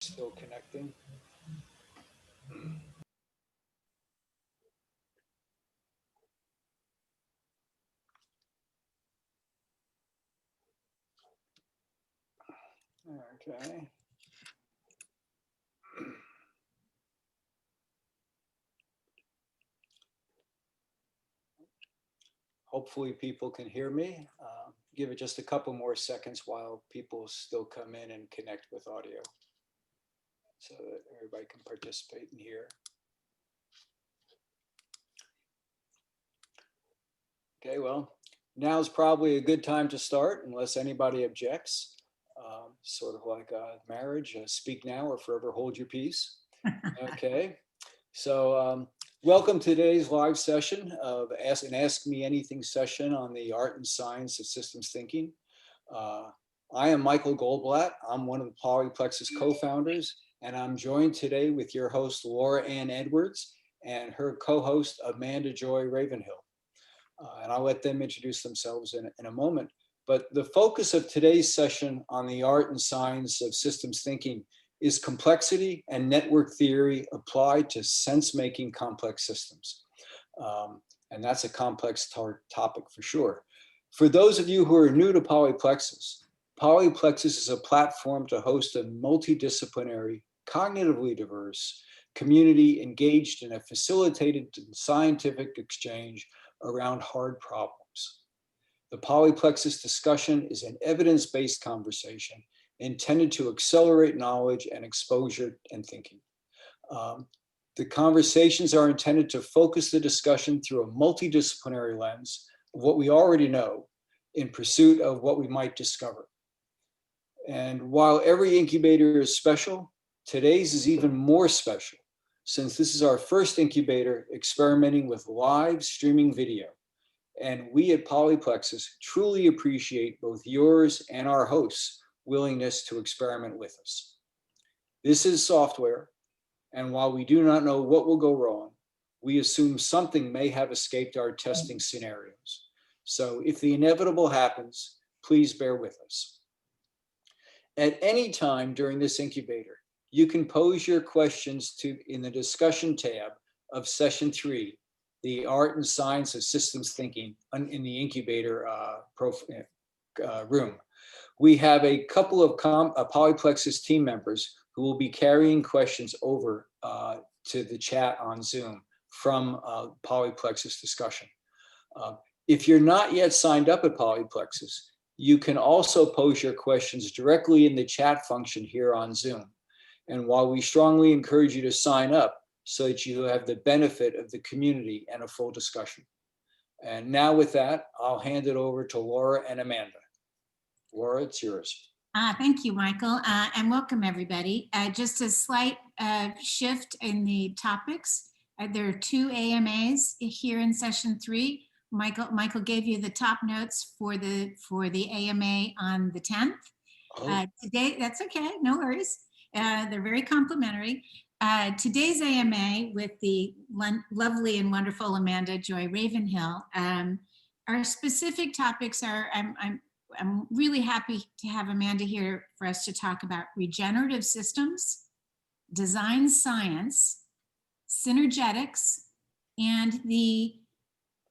Still connecting. Okay. Hopefully people can hear me. Give it just a couple more seconds while people still come in and connect with audio so that everybody can participate and hear. Okay, well, now's probably a good time to start unless anybody objects. Sort of like marriage, speak now or forever hold your peace. Okay, so welcome to today's live session of Ask Me Anything session on the art and science of systems thinking. I am Michael Goldblatt. I'm one of the Polyplexus co-founders, and I'm joined today with your host, Laura Ann Edwards, and her co-host, Amanda Joy Ravenhill. And I'll let them introduce themselves in a moment. But the focus of today's session on the art and science of systems thinking is complexity and network theory applied to sense-making complex systems. And that's a complex topic for sure. For those of you who are new to Polyplexus, Polyplexus is a platform to host a multidisciplinary, cognitively diverse community engaged in a facilitated scientific exchange around hard problems. The Polyplexus discussion is an evidence-based conversation intended to accelerate knowledge and exposure and thinking. The conversations are intended to focus the discussion through a multidisciplinary lens of what we already know in pursuit of what we might discover. And while every incubator is special, today's is even more special since this is our first incubator experimenting with live streaming video. And we at Polyplexus truly appreciate both yours and our hosts' willingness to experiment with us. This is software, and while we do not know what will go wrong, we assume something may have escaped our testing scenarios. So if the inevitable happens, please bear with us. At any time during this incubator, you can pose your questions in the discussion tab of session 3, the art and science of systems thinking in the incubator room. We have a couple of Polyplexus team members who will be carrying questions over to the chat on Zoom from Polyplexus discussion. If you're not yet signed up at Polyplexus, you can also pose your questions directly in the chat function here on Zoom. And while we strongly encourage you to sign up so that you have the benefit of the community and a full discussion. And now with that, I'll hand it over to Laura and Amanda. Laura, it's yours. Thank you, Michael, and welcome everybody. Just a slight shift in the topics. There are 2 AMAs here in session 3. Michael gave you the top notes for the AMA on the 10th. Today, that's okay, no worries. They're very complimentary. Today's AMA with the lovely and wonderful Amanda Joy Ravenhill. Our specific topics are, I'm really happy to have Amanda here for us to talk about regenerative systems, design science, synergetics, and the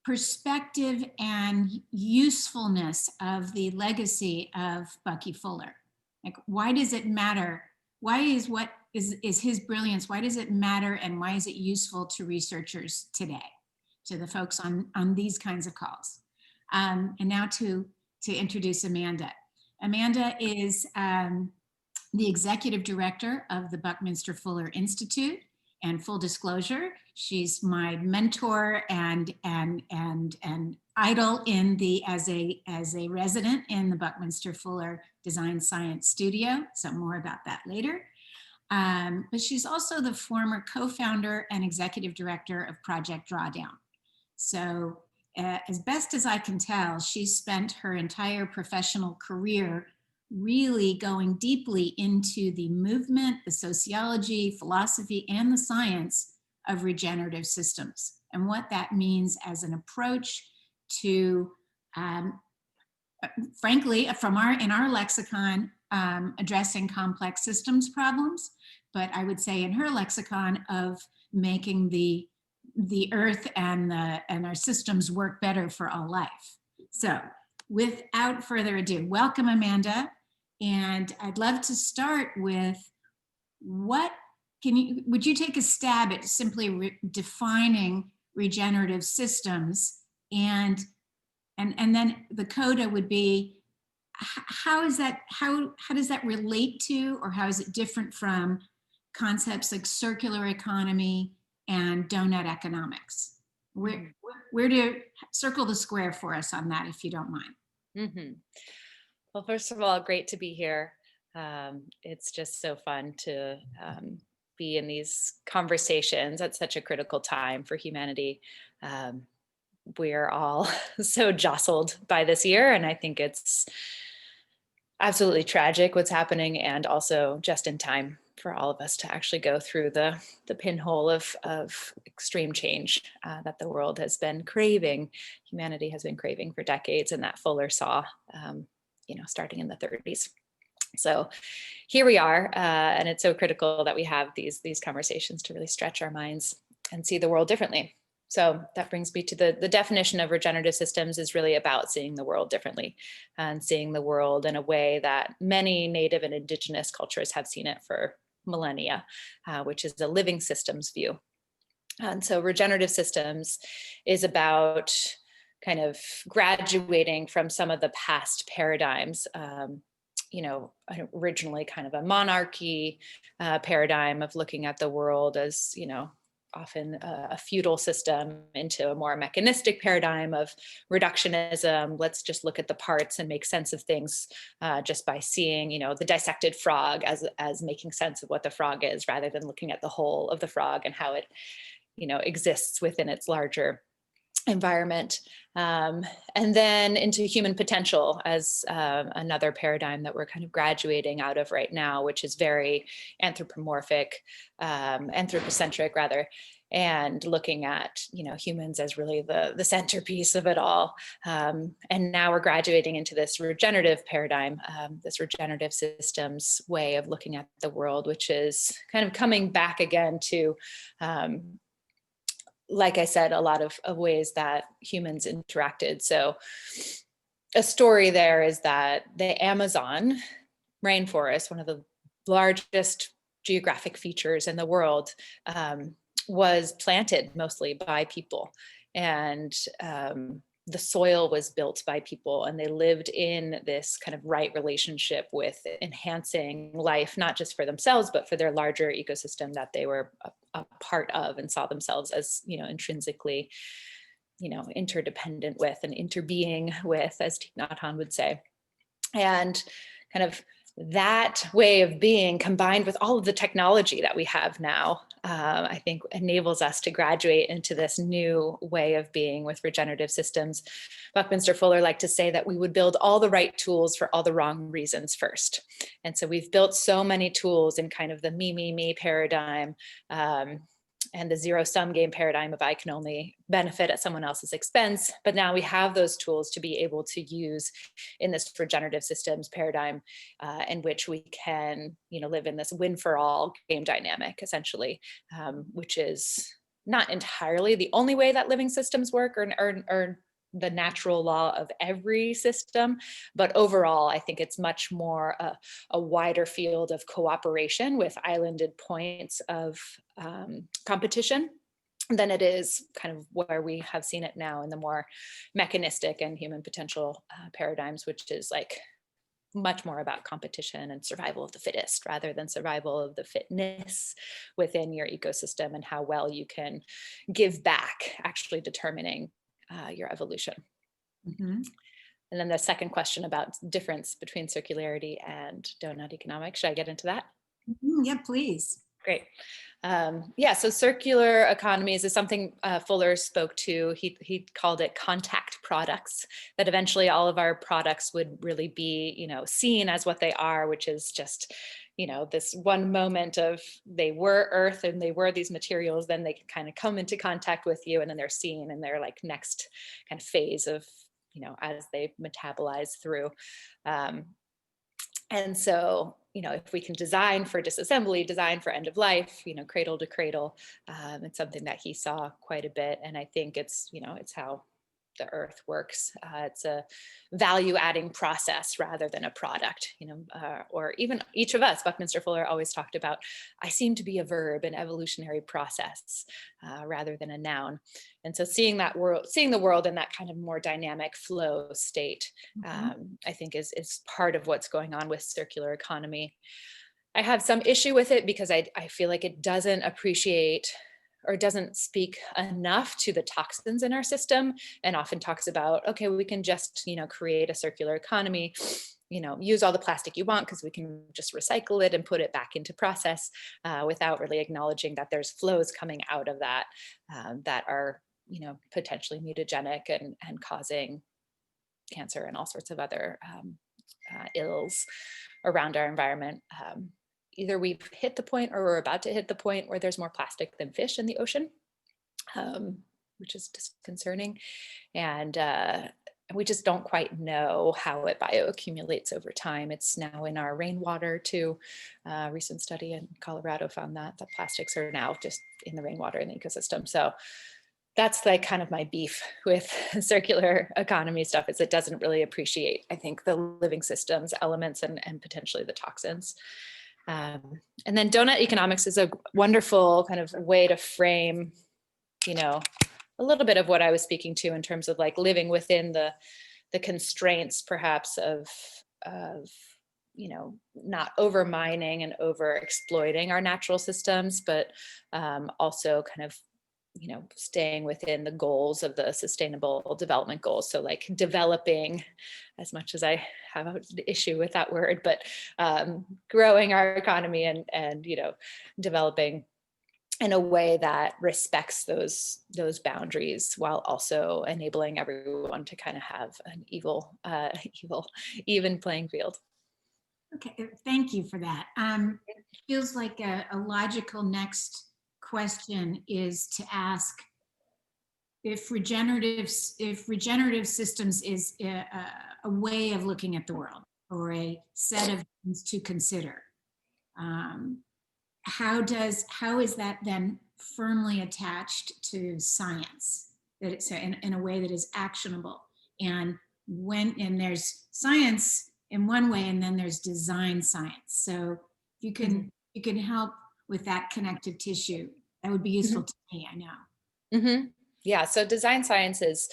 perspective and usefulness of the legacy of Bucky Fuller. Like, why does it matter? Why is what is his brilliance, why does it matter, and why is it useful to researchers today, to the folks on these kinds of calls? And now to introduce Amanda. Amanda is the executive director of the Buckminster Fuller Institute. And full disclosure, she's my mentor and idol as a resident in the Buckminster Fuller Design Science Studio. So more about that later. But she's also the former co-founder and executive director of Project Drawdown. So as best as I can tell, she's spent her entire professional career really going deeply into the movement, the sociology, philosophy, and the science of regenerative systems and what that means as an approach to, frankly, in our lexicon, addressing complex systems problems, but I would say in her lexicon of making the earth and our systems work better for all life. So without further ado, welcome, Amanda. And I'd love to start with would you take a stab at simply defining regenerative systems, and then the coda would be, how does that relate to, or how is it different from concepts like circular economy and donut economics? Where to circle the square for us on that, if you don't mind. Mm-hmm. Well, first of all, great to be here. It's just so fun to be in these conversations at such a critical time for humanity. We're all so jostled by this year, and I think it's absolutely tragic what's happening, and also just in time for all of us to actually go through the pinhole of extreme change that the world has been craving, humanity has been craving for decades, and that Fuller saw, starting in the 30s. So here we are, and it's so critical that we have these conversations to really stretch our minds and see the world differently. So that brings me to the definition of regenerative systems is really about seeing the world differently and seeing the world in a way that many native and indigenous cultures have seen it for millennia, which is a living systems view. And so regenerative systems is about kind of graduating from some of the past paradigms, originally kind of a monarchy paradigm of looking at the world as, often a feudal system, into a more mechanistic paradigm of reductionism. Let's just look at the parts and make sense of things just by seeing, the dissected frog as making sense of what the frog is, rather than looking at the whole of the frog and how it, exists within its larger environment. And then into human potential as another paradigm that we're kind of graduating out of right now, which is very anthropocentric rather, and looking at, humans as really the centerpiece of it all. And now we're graduating into this regenerative paradigm, this regenerative systems way of looking at the world, which is kind of coming back again to, like I said, a lot of ways that humans interacted. So a story there is that the Amazon rainforest, one of the largest geographic features in the world, was planted mostly by people. And the soil was built by people, and they lived in this kind of right relationship with enhancing life, not just for themselves, but for their larger ecosystem that they were a part of, and saw themselves as, intrinsically, interdependent with and interbeing with, as Thich Nhat Hanh would say. And kind of that way of being, combined with all of the technology that we have now, I think enables us to graduate into this new way of being with regenerative systems. Buckminster Fuller liked to say that we would build all the right tools for all the wrong reasons first. And so we've built so many tools in kind of the me paradigm, and the zero-sum game paradigm of I can only benefit at someone else's expense. But now we have those tools to be able to use in this regenerative systems paradigm, in which we can, live in this win-for-all game dynamic, essentially, which is not entirely the only way that living systems work, or the natural law of every system, but overall, I think it's much more a wider field of cooperation with islanded points of competition than it is kind of where we have seen it now in the more mechanistic and human potential paradigms, which is like much more about competition and survival of the fittest rather than survival of the fitness within your ecosystem, and how well you can give back, actually determining your evolution. Mm-hmm. And then the second question about difference between circularity and donut economics. Should I get into that? Mm-hmm. Yeah, please. Great. So circular economies is something Fuller spoke to. He called it contact products, that eventually all of our products would really be, seen as what they are, which is just, this one moment of they were earth and they were these materials, then they can kind of come into contact with you, and then they're seen in their like next kind of phase of, as they metabolize through. And so, if we can design for disassembly, design for end of life, cradle to cradle, it's something that he saw quite a bit. And I think it's how the earth works. It's a value adding process rather than a product, or even each of us, Buckminster Fuller always talked about, I seem to be a verb, an evolutionary process rather than a noun. And so seeing the world in that kind of more dynamic flow state, I think is part of what's going on with circular economy. I have some issue with it because I feel like it doesn't appreciate or doesn't speak enough to the toxins in our system, and often talks about, okay, we can just, create a circular economy, use all the plastic you want because we can just recycle it and put it back into process without really acknowledging that there's flows coming out of that that are, potentially mutagenic and causing cancer and all sorts of other ills around our environment. Either we've hit the point or we're about to hit the point where there's more plastic than fish in the ocean, which is disconcerting. And we just don't quite know how it bioaccumulates over time. It's now in our rainwater too. A recent study in Colorado found that the plastics are now just in the rainwater in the ecosystem. So that's like kind of my beef with circular economy stuff, is it doesn't really appreciate, I think, the living systems elements and potentially the toxins. And then donut economics is a wonderful kind of way to frame, a little bit of what I was speaking to in terms of like living within the constraints perhaps of not over mining and over exploiting our natural systems, but also kind of staying within the goals of the sustainable development goals. So like developing, as much as I have an issue with that word, but growing our economy and developing in a way that respects those boundaries while also enabling everyone to kind of have an even playing field. Okay, thank you for that. Feels like a logical next question is to ask if regenerative systems is a way of looking at the world or a set of things to consider. How is that then firmly attached to science, that it's in a way that is actionable? And there's science in one way, and then there's design science. So if you can help with that connective tissue, that would be useful to me, I know. Mm-hmm. Yeah, so design science is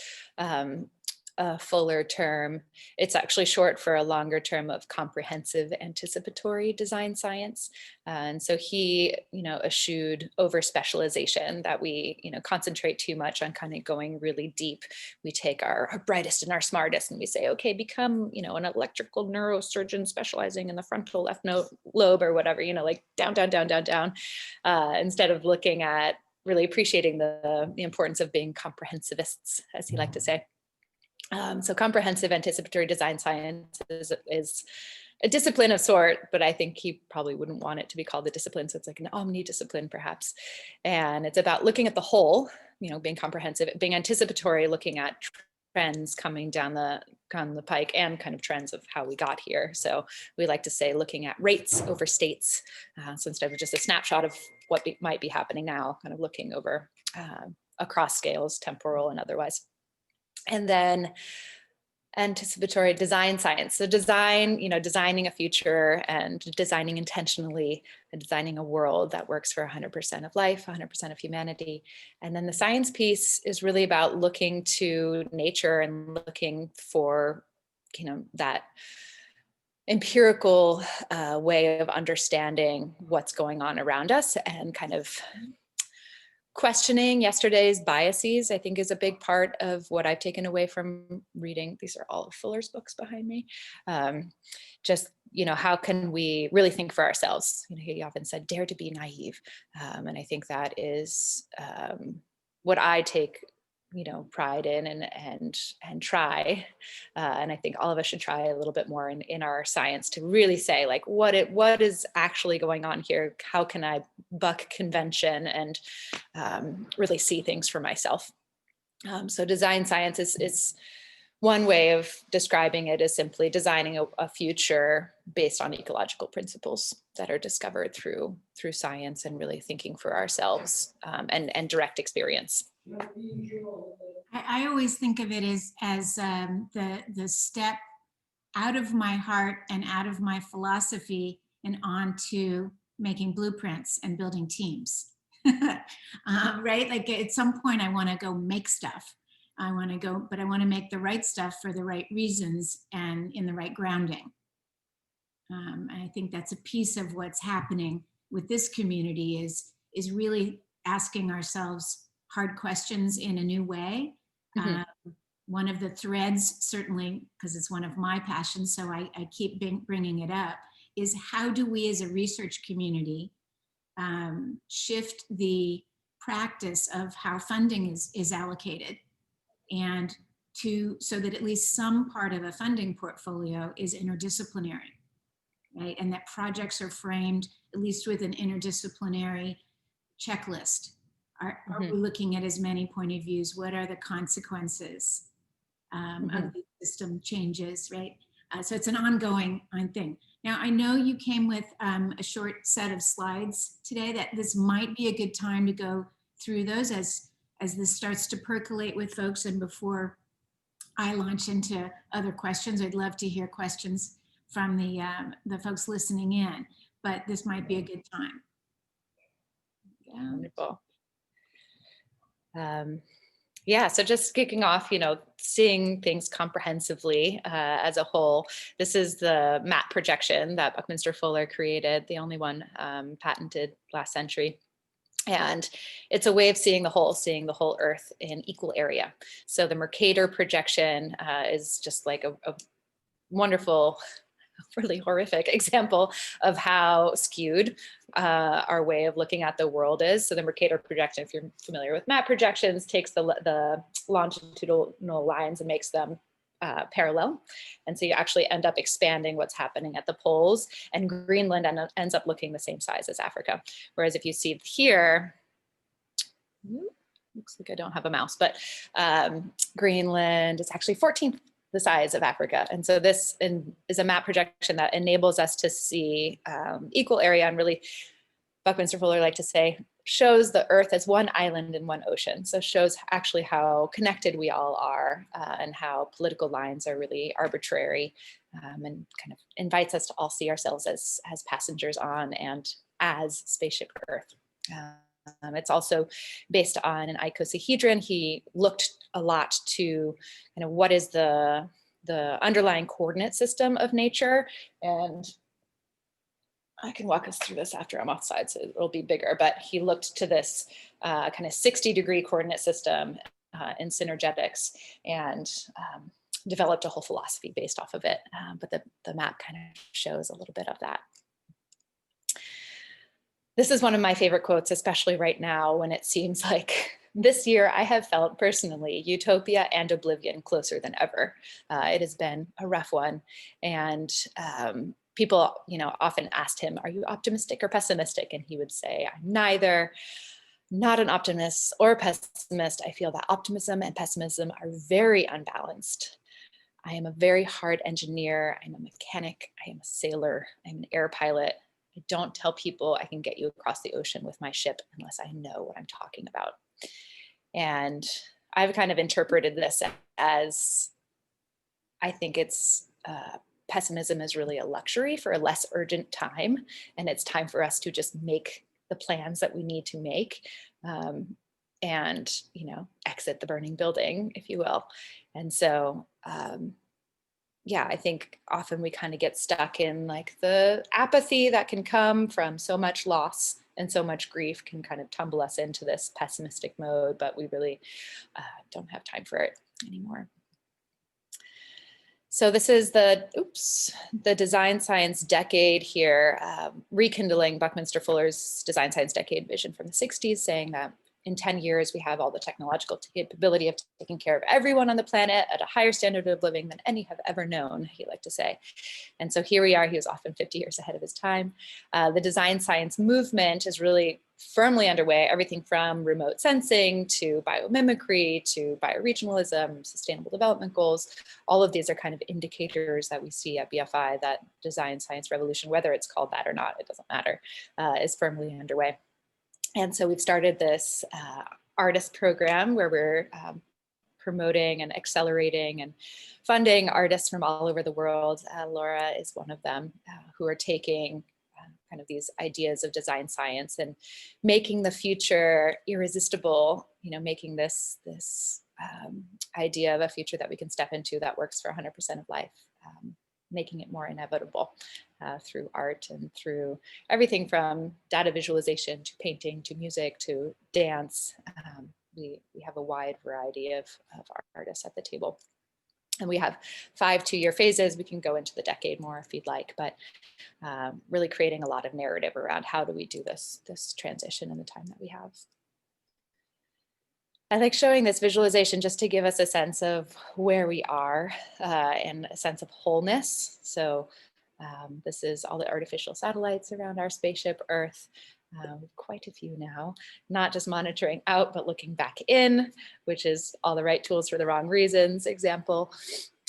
a fuller term. It's actually short for a longer term of comprehensive anticipatory design science. And so he, eschewed over specialization, that we, concentrate too much on kind of going really deep. We take our brightest and our smartest and we say, okay, become, an electrical neurosurgeon specializing in the frontal left lobe or whatever, like down, instead of looking at really appreciating the importance of being comprehensivists, as he liked to say. So comprehensive anticipatory design science is a discipline of sort, but I think he probably wouldn't want it to be called a discipline. So it's like an omni-discipline perhaps. And it's about looking at the whole, being comprehensive, being anticipatory, looking at trends coming down the pike and kind of trends of how we got here. So we like to say looking at rates over states. So instead of just a snapshot of what might be happening now, kind of looking over across scales, temporal and otherwise. And then anticipatory design science. So design, designing a future and designing intentionally and designing a world that works for 100% of life, 100% of humanity. And then the science piece is really about looking to nature and looking for, that empirical way of understanding what's going on around us and kind of questioning yesterday's biases, I think, is a big part of what I've taken away from reading. These are all of Fuller's books behind me. Just, how can we really think for ourselves? He often said, dare to be naive. And I think that is what I take, pride in and try. And I think all of us should try a little bit more in our science to really say, like, what is actually going on here? How can I buck convention and really see things for myself? So design science is one way of describing it is simply designing a future based on ecological principles that are discovered through science and really thinking for ourselves, and direct experience. I always think of it as the step out of my heart and out of my philosophy and onto making blueprints and building teams. Right? Like at some point I want to go make stuff. I want to go, but I want to make the right stuff for the right reasons and in the right grounding. I think that's a piece of what's happening with this community is really asking ourselves hard questions in a new way. One of the threads, certainly, because it's one of my passions, so I keep bringing it up, is how do we as a research community shift the practice of how funding is allocated, and so that at least some part of a funding portfolio is interdisciplinary, right? And that projects are framed at least with an interdisciplinary checklist. Are we looking at as many point of views? What are the consequences of the system changes, right? So it's an ongoing thing. Now, I know you came with a short set of slides today, that this might be a good time to go through those as this starts to percolate with folks, and before I launch into other questions. I'd love to hear questions from the folks listening in, but this might be a good time. Yeah. Wonderful. Yeah, so just kicking off, seeing things comprehensively as a whole. This is the map projection that Buckminster Fuller created, the only one patented last century. And it's a way of seeing the whole Earth in equal area. So the Mercator projection is just like a wonderful, really horrific example of how skewed our way of looking at the world is. So the Mercator projection, if you're familiar with map projections, takes the longitudinal lines and makes them parallel. And so you actually end up expanding what's happening at the poles, and Greenland ends up looking the same size as Africa. Whereas if you see here, looks like I don't have a mouse, but Greenland is actually 14th the size of Africa. And so this is a map projection that enables us to see equal area, and really, Buckminster Fuller liked to say, shows the Earth as one island in one ocean. So shows actually how connected we all are, and how political lines are really arbitrary, and kind of invites us to all see ourselves as passengers on and as spaceship Earth. It's also based on an icosahedron. He looked a lot to kind of what is the underlying coordinate system of nature, and I can walk us through this after I'm offside, so it'll be bigger, but he looked to this kind of 60-degree coordinate system in Synergetics, and developed a whole philosophy based off of it. But the map kind of shows a little bit of that. This is one of my favorite quotes, especially right now when it seems like this year I have felt personally utopia and oblivion closer than ever. It has been a rough one. And people, often asked him, are you optimistic or pessimistic? And he would say, I'm neither, not an optimist or pessimist. I feel that optimism and pessimism are very unbalanced. I am a very hard engineer. I'm a mechanic. I am a sailor. I'm an air pilot. I don't tell people I can get you across the ocean with my ship unless I know what I'm talking about. And I've kind of interpreted this as, I think it's pessimism is really a luxury for a less urgent time. And it's time for us to just make the plans that we need to make, and, exit the burning building, if you will. And so, yeah, I think often we kind of get stuck in like the apathy that can come from so much loss and so much grief can kind of tumble us into this pessimistic mode, but we really don't have time for it anymore. So this is the design science decade here, rekindling Buckminster Fuller's design science decade vision from the 60s, saying that in 10 years, we have all the technological capability of taking care of everyone on the planet at a higher standard of living than any have ever known, he liked to say. And so here we are, he was often 50 years ahead of his time. The design science movement is really firmly underway, everything from remote sensing to biomimicry to bioregionalism, sustainable development goals. All of these are kind of indicators that we see at BFI that design science revolution, whether it's called that or not, it doesn't matter, is firmly underway. And so we've started this artist program where we're promoting and accelerating and funding artists from all over the world. Laura is one of them who are taking kind of these ideas of design science and making the future irresistible, you know, making this idea of a future that we can step into that works for 100% of life, making it more inevitable through art and through everything from data visualization to painting to music to dance. We have a wide variety of artists at the table. And we have 5 two-year phases. We can go into the decade more if you'd like, but really creating a lot of narrative around how do we do this transition in the time that we have. I like showing this visualization just to give us a sense of where we are and a sense of wholeness. So this is all the artificial satellites around our spaceship Earth. Quite a few now, not just monitoring out, but looking back in, which is all the right tools for the wrong reasons example.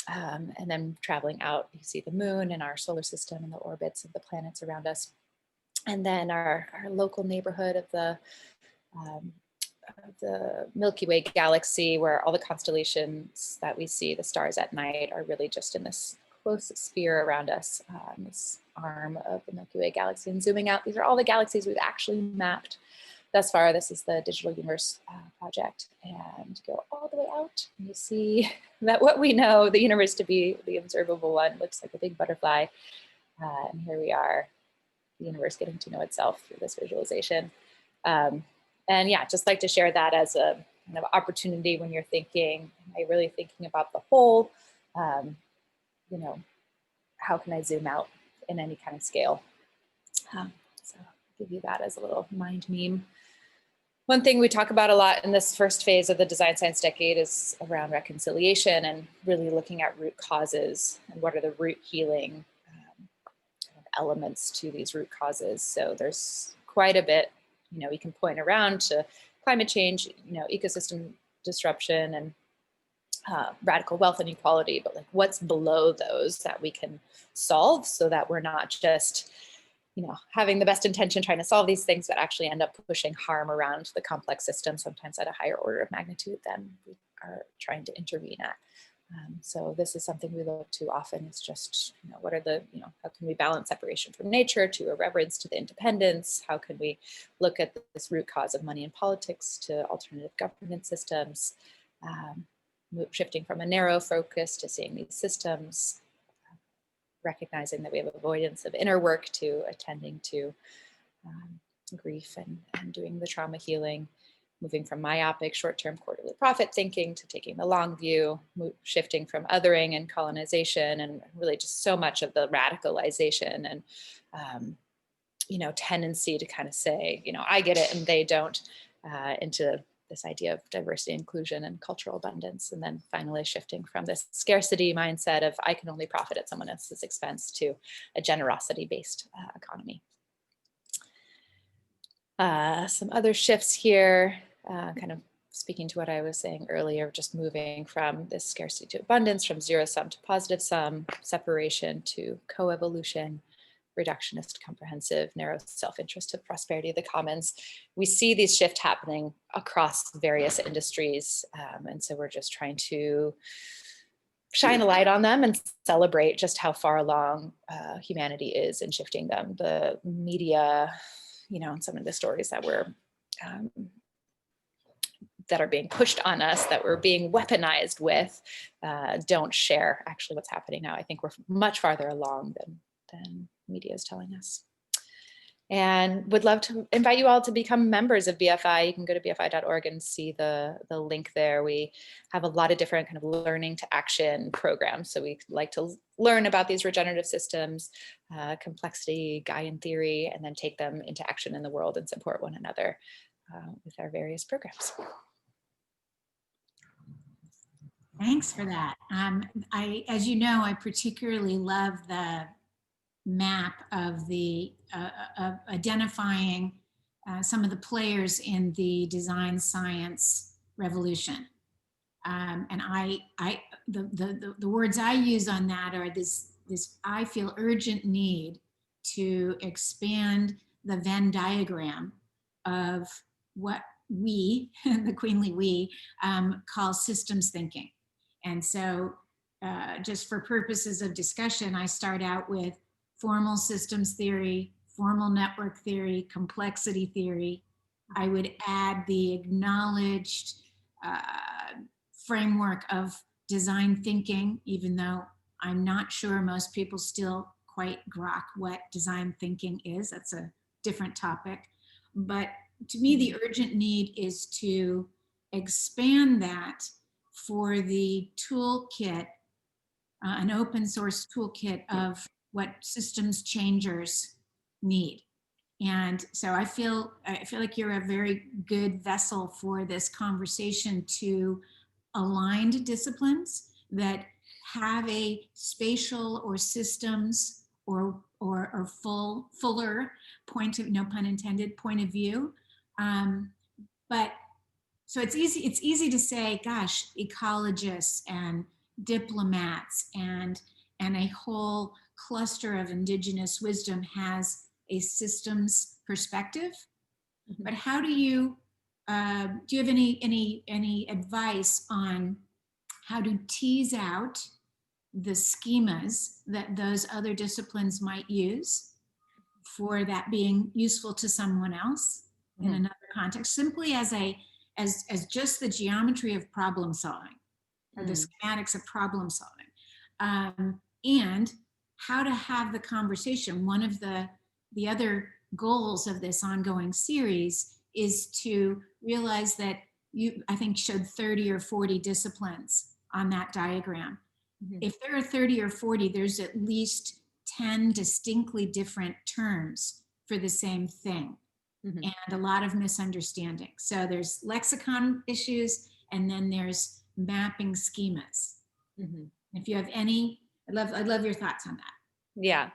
And then traveling out, you see the moon and our solar system and the orbits of the planets around us. And then our local neighborhood of the Milky Way galaxy, where all the constellations that we see, the stars at night, are really just in this close sphere around us, this arm of the Milky Way galaxy. And zooming out, these are all the galaxies we've actually mapped thus far. This is the Digital Universe project, and go all the way out, and you see that what we know the universe to be, the observable one, looks like a big butterfly. And here we are, the universe getting to know itself through this visualization. And yeah, just like to share that as a kind of opportunity when you're thinking, am I really thinking about the whole? You know, how can I zoom out in any kind of scale? So I'll give you that as a little mind meme. One thing we talk about a lot in this first phase of the design science decade is around reconciliation and really looking at root causes and what are the root healing kind of elements to these root causes. So there's quite a bit, you know, we can point around to climate change, you know, ecosystem disruption and radical wealth inequality, but like what's below those that we can solve so that we're not just, you know, having the best intention trying to solve these things, but actually end up pushing harm around the complex system, sometimes at a higher order of magnitude than we are trying to intervene at. So this is something we look to often. It's just, you know, what are the, you know, how can we balance separation from nature to a reverence to the independence? How can we look at this root cause of money in politics to alternative governance systems? Shifting from a narrow focus to seeing these systems, recognizing that we have avoidance of inner work to attending to grief and doing the trauma healing, moving from myopic short-term quarterly profit thinking to taking the long view, shifting from othering and colonization and really just so much of the radicalization and you know, tendency to kind of say, you know, I get it and they don't, into this idea of diversity, inclusion, and cultural abundance. And then finally shifting from this scarcity mindset of I can only profit at someone else's expense to a generosity-based economy. Some other shifts here, kind of speaking to what I was saying earlier, just moving from this scarcity to abundance, from zero sum to positive sum, separation to coevolution, reductionist, comprehensive, narrow self-interest to prosperity of the commons. We see these shifts happening across various industries. And so we're just trying to shine a light on them and celebrate just how far along humanity is in shifting them. The media, you know, and some of the stories that we're that are being pushed on us, that we're being weaponized with, don't share actually what's happening now. I think we're much farther along than media is telling us. And would love to invite you all to become members of BFI. You can go to bfi.org and see the link there. We have a lot of different kind of learning to action programs. So we like to learn about these regenerative systems, complexity, Gaian theory, and then take them into action in the world and support one another. with our various programs. Thanks for that. As you know, I particularly love the map of of identifying some of the players in the design science revolution. And the words I use on that are this I feel urgent need to expand the Venn diagram of what we, the queenly we, call systems thinking. And so just for purposes of discussion, I start out with formal systems theory, formal network theory, complexity theory. I would add the acknowledged framework of design thinking, even though I'm not sure most people still quite grok what design thinking is. That's a different topic. But to me, the urgent need is to expand that for the toolkit, an open source toolkit of what systems changers need. And so I feel like you're a very good vessel for this conversation to aligned disciplines that have a spatial or systems or fuller point of, no pun intended, point of view. But so it's easy to say, gosh, ecologists and diplomats and a whole cluster of indigenous wisdom has a systems perspective. Mm-hmm. But how do you have any advice on how to tease out the schemas that those other disciplines might use for that being useful to someone else in another context, simply as just the geometry of problem solving or the schematics of problem solving, and how to have the conversation. One of the other goals of this ongoing series is to realize that you, I think, showed 30 or 40 disciplines on that diagram. Mm-hmm. If there are 30 or 40, there's at least 10 distinctly different terms for the same thing. Mm-hmm. And a lot of misunderstanding. So there's lexicon issues, and then there's mapping schemas. Mm-hmm. If you have any, I'd love your thoughts on that. Yeah,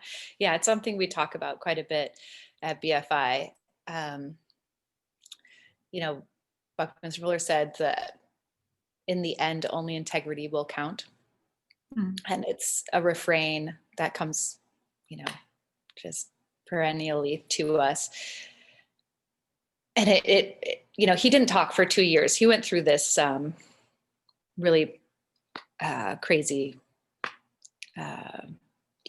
it's something we talk about quite a bit at BFI. Buckminster Fuller said that in the end, only integrity will count. Mm-hmm. And it's a refrain that comes, just perennially to us. And it he didn't talk for 2 years. He went through this really crazy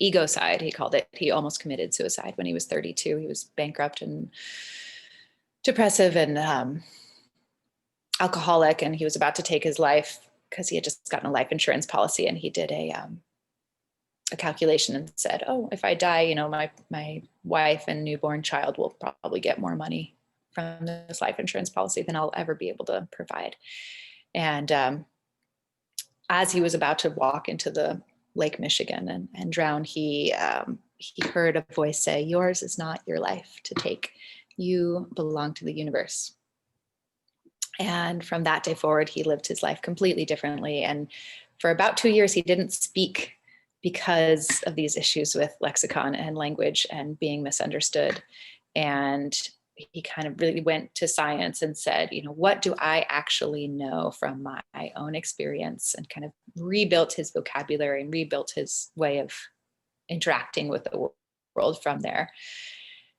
ego side, he called it. He almost committed suicide when he was 32. He was bankrupt and depressive and alcoholic, and he was about to take his life because he had just gotten a life insurance policy, and he did a calculation and said, oh, if I die, my wife and newborn child will probably get more money from this life insurance policy than I'll ever be able to provide. And as he was about to walk into the Lake Michigan and drown, he heard a voice say, yours is not your life to take. You belong to the universe. And from that day forward, he lived his life completely differently. And for about 2 years, he didn't speak because of these issues with lexicon and language and being misunderstood. And he kind of really went to science and said, what do I actually know from my own experience, and kind of rebuilt his vocabulary and rebuilt his way of interacting with the world from there.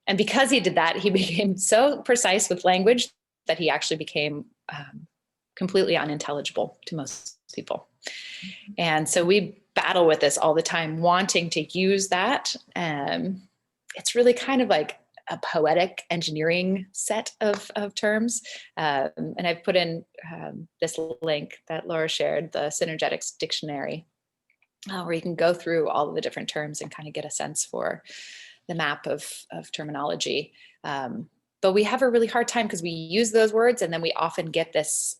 And because he did that, he became so precise with language that he actually became completely unintelligible to most people. And so we battle with this all the time, wanting to use that. It's really kind of like a poetic engineering set of terms. And I've put in this link that Laura shared, the Synergetics dictionary, where you can go through all of the different terms and kind of get a sense for the map of terminology. But we have a really hard time because we use those words, and then we often get this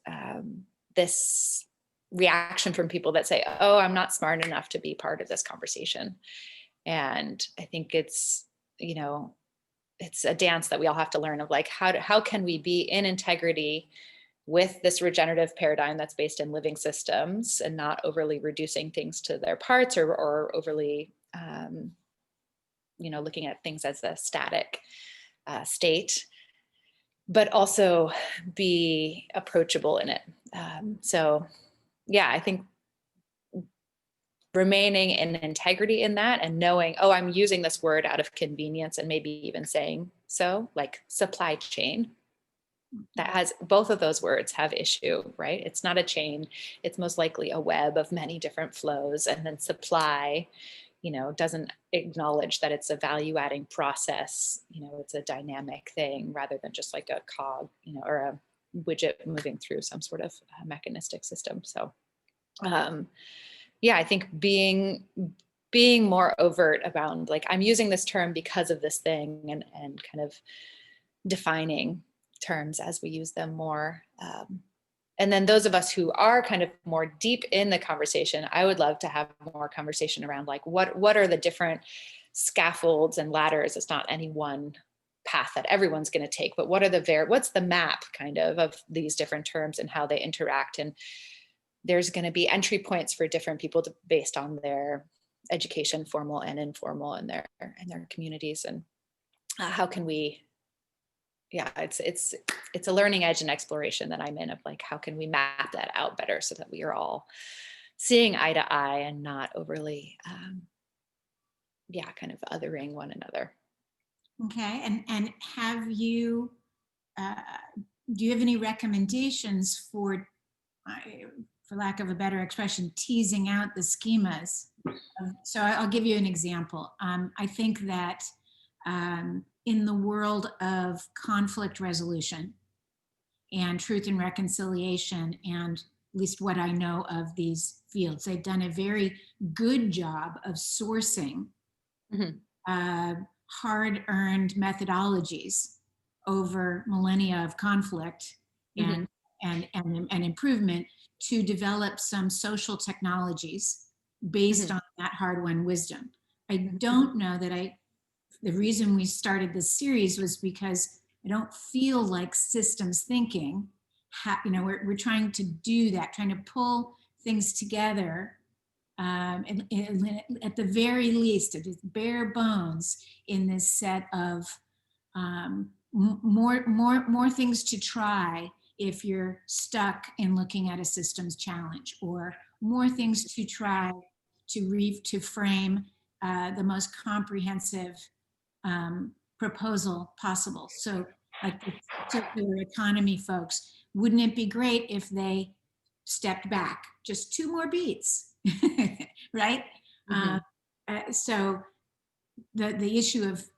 reaction from people that say, oh, I'm not smart enough to be part of this conversation. And I think it's, it's a dance that we all have to learn of, like, how can we be in integrity with this regenerative paradigm that's based in living systems and not overly reducing things to their parts, or overly, looking at things as a static state, but also be approachable in it. So yeah, I think remaining in integrity in that, and knowing, oh, I'm using this word out of convenience, and maybe even saying so, like supply chain. That has, both of those words have issue, right? It's not a chain. It's most likely a web of many different flows. And then supply, doesn't acknowledge that it's a value adding process. It's a dynamic thing rather than just like a cog, or a widget moving through some sort of mechanistic system. So yeah, I think being more overt about, like, I'm using this term because of this thing, and kind of defining terms as we use them more. And then those of us who are kind of more deep in the conversation, I would love to have more conversation around, like, what are the different scaffolds and ladders? It's not any one path that everyone's going to take, but what's the map kind of these different terms and how they interact? And there's going to be entry points for different people based on their education, formal and informal, in their communities. And how can we, it's a learning edge and exploration that I'm in, of, like, how can we map that out better so that we are all seeing eye to eye and not overly, kind of othering one another. Okay, and have you, do you have any recommendations for lack of a better expression, teasing out the schemas? So I'll give you an example. I think that in the world of conflict resolution and truth and reconciliation, and at least what I know of these fields, they've done a very good job of sourcing hard-earned methodologies over millennia of conflict and improvement to develop some social technologies based on that hard-won wisdom. I don't know that the reason we started this series was because I don't feel like systems thinking, we're trying to do that, trying to pull things together, and at the very least, at its bare bones, in this set of more things to try if you're stuck in looking at a systems challenge, or more things to try to frame the most comprehensive proposal possible. So, like the circular economy folks, wouldn't it be great if they stepped back just 2 more beats, right? So the issue of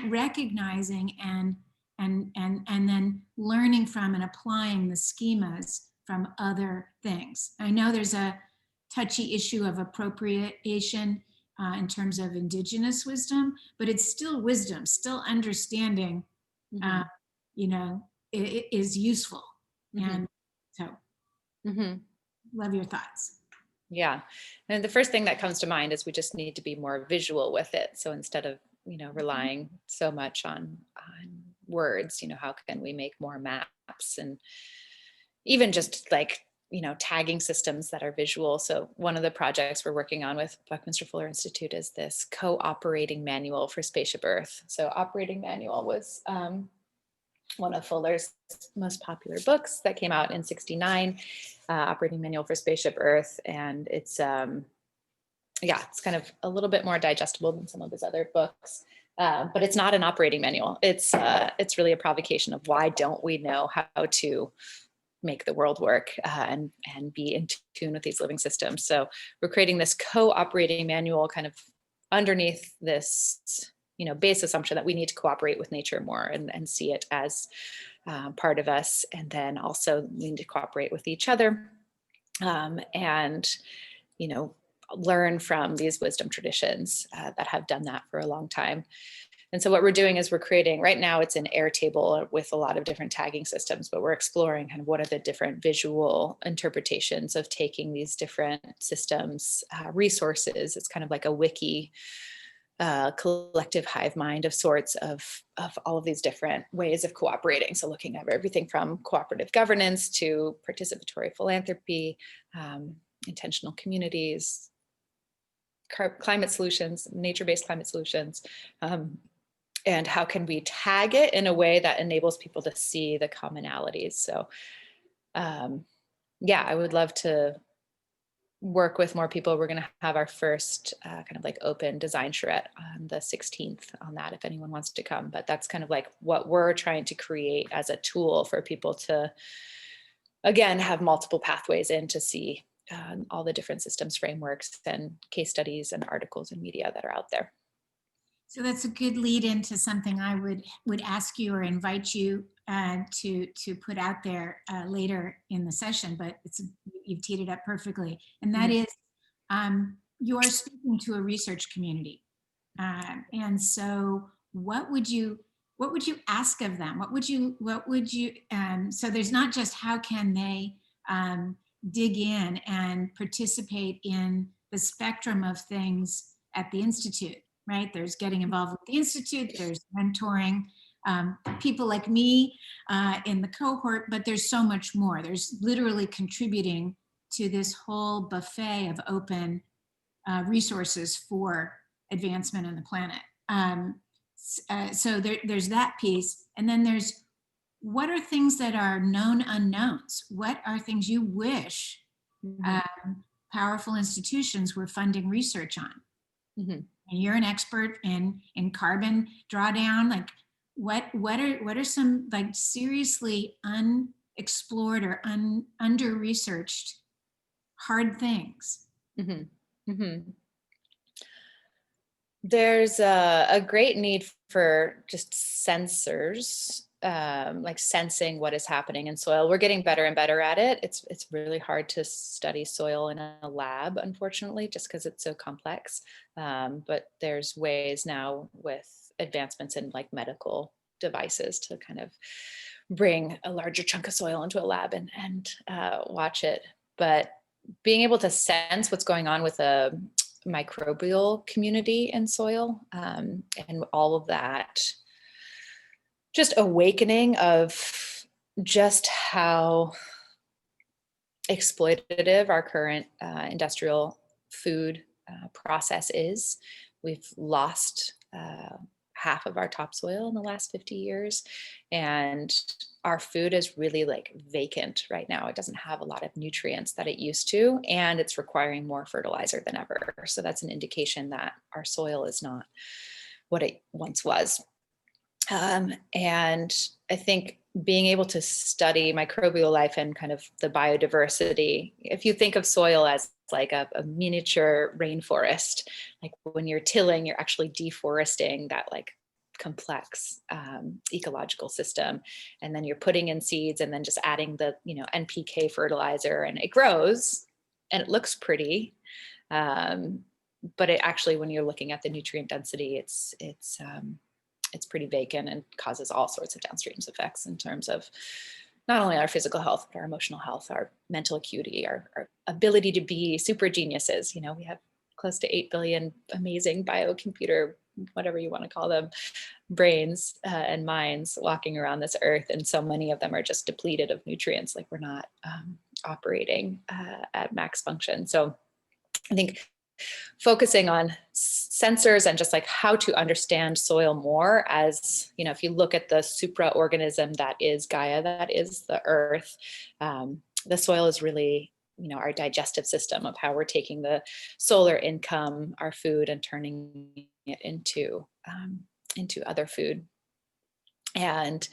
recognizing and then learning from and applying the schemas from other things. I know there's a touchy issue of appropriation in terms of indigenous wisdom, but it's still wisdom, still understanding, it is useful. And so love your thoughts. Yeah. And the first thing that comes to mind is we just need to be more visual with it. So instead of, relying so much on words, how can we make more maps, and even just like, tagging systems that are visual. So one of the projects we're working on with Buckminster Fuller Institute is this co-operating manual for Spaceship Earth. So operating manual was one of Fuller's most popular books that came out in '69, Operating Manual for Spaceship Earth. And it's, it's kind of a little bit more digestible than some of his other books, but it's not an operating manual. It's really a provocation of, why don't we know how to make the world work and be in tune with these living systems? So we're creating this co-operating manual kind of underneath this, base assumption that we need to cooperate with nature more and see it as part of us. And then also we need to cooperate with each other and, learn from these wisdom traditions that have done that for a long time. And so what we're doing is we're creating, right now it's an Airtable with a lot of different tagging systems, but we're exploring kind of what are the different visual interpretations of taking these different systems, resources. It's kind of like a wiki collective hive mind of sorts of all of these different ways of cooperating. So looking at everything from cooperative governance to participatory philanthropy, intentional communities, climate solutions, nature-based climate solutions, and how can we tag it in a way that enables people to see the commonalities. So yeah, I would love to work with more people. We're going to have our first kind of like open design charrette on the 16th on that, if anyone wants to come. But that's kind of like what we're trying to create as a tool for people to, again, have multiple pathways in to see all the different systems, frameworks, and case studies and articles and media that are out there. So that's a good lead into something I would ask you or invite you to put out there later in the session, but you've teed it up perfectly. And that is, you're speaking to a research community. And so what would you ask of them? So there's not just how can they dig in and participate in the spectrum of things at the Institute, right? There's getting involved with the Institute, there's mentoring, people like me in the cohort, but there's so much more. There's literally contributing to this whole buffet of open resources for advancement in the planet. So there's that piece. And then there's, what are things that are known unknowns? What are things you wish powerful institutions were funding research on? And you're an expert in carbon drawdown. Like, what are some like seriously unexplored or under researched hard things? There's a great need for just sensors, like sensing what is happening in soil. We're getting better and better at it. It's really hard to study soil in a lab, unfortunately, just because it's so complex. But there's ways now with advancements in like medical devices to kind of bring a larger chunk of soil into a lab and watch it. But being able to sense what's going on with a microbial community in soil, and all of that, just awakening of just how exploitative our current industrial food process is. We've lost half of our topsoil in the last 50 years, and our food is really like vacant right now. It doesn't have a lot of nutrients that it used to, and it's requiring more fertilizer than ever. So that's an indication that our soil is not what it once was. And I think being able to study microbial life and kind of the biodiversity, if you think of soil as like a miniature rainforest, like when you're tilling, you're actually deforesting that like complex ecological system, and then you're putting in seeds and then just adding the NPK fertilizer, and it grows and it looks pretty, but it actually, when you're looking at the nutrient density, it's pretty vacant and causes all sorts of downstream effects in terms of not only our physical health, but our emotional health, our mental acuity, our ability to be super geniuses. We have close to 8 billion amazing biocomputer, whatever you want to call them, brains and minds walking around this earth. And so many of them are just depleted of nutrients, like we're not operating at max function. So I think focusing on sensors and just like how to understand soil more, as if you look at the supraorganism that is Gaia, that is the earth, the soil is really our digestive system of how we're taking the solar income, our food, and turning it into other food. And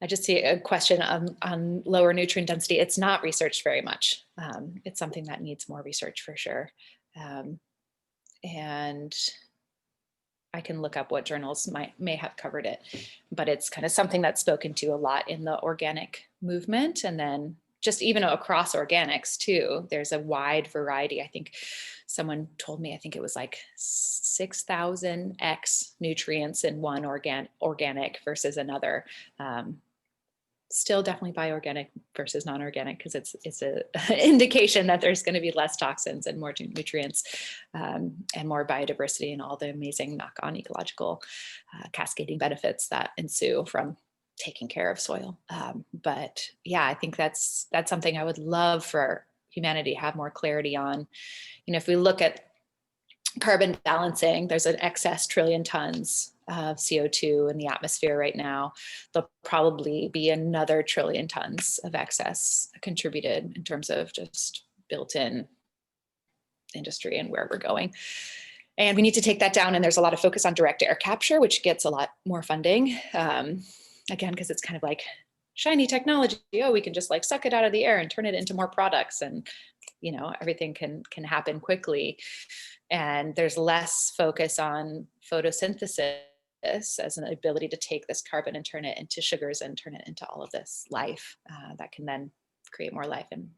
I just see a question on lower nutrient density. It's not researched very much. It's something that needs more research for sure. And I can look up what journals may have covered it, but it's kind of something that's spoken to a lot in the organic movement. And then just even across organics too, there's a wide variety. I think someone told me, I think it was like 6,000 X nutrients in one organic versus another. still definitely buy organic versus non-organic, because it's a indication that there's going to be less toxins and more nutrients, and more biodiversity and all the amazing knock-on ecological cascading benefits that ensue from taking care of soil. But yeah, I think that's something I would love for humanity to have more clarity on. If we look at carbon balancing, there's an excess trillion tons of CO2 in the atmosphere right now. There'll probably be another trillion tons of excess contributed in terms of just built-in industry and where we're going. And we need to take that down. And there's a lot of focus on direct air capture, which gets a lot more funding. Again, because it's kind of like shiny technology. Oh, we can just like suck it out of the air and turn it into more products, and everything can happen quickly. And there's less focus on photosynthesis as an ability to take this carbon and turn it into sugars and turn it into all of this life that can then create more life and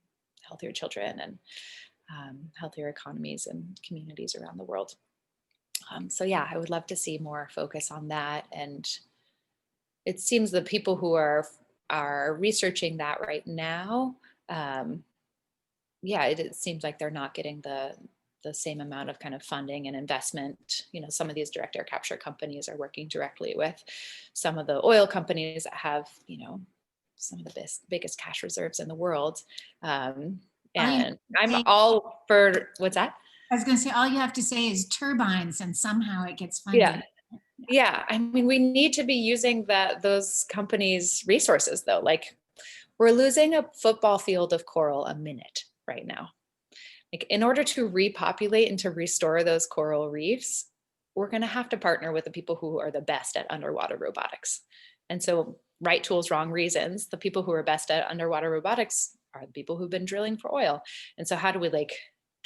healthier children and healthier economies and communities around the world. So yeah, I would love to see more focus on that. And it seems the people who are researching that right now, it seems like they're not getting the same amount of kind of funding and investment. Some of these direct air capture companies are working directly with some of the oil companies that have, some of the biggest cash reserves in the world. And I'm all for, what's that? I was going to say, all you have to say is turbines and somehow it gets funded. Yeah. I mean, we need to be using those companies' resources though. Like, we're losing a football field of coral a minute right now. Like, in order to repopulate and to restore those coral reefs, we're going to have to partner with the people who are the best at underwater robotics. And so, right tools, wrong reasons, the people who are best at underwater robotics are the people who've been drilling for oil. And so how do we like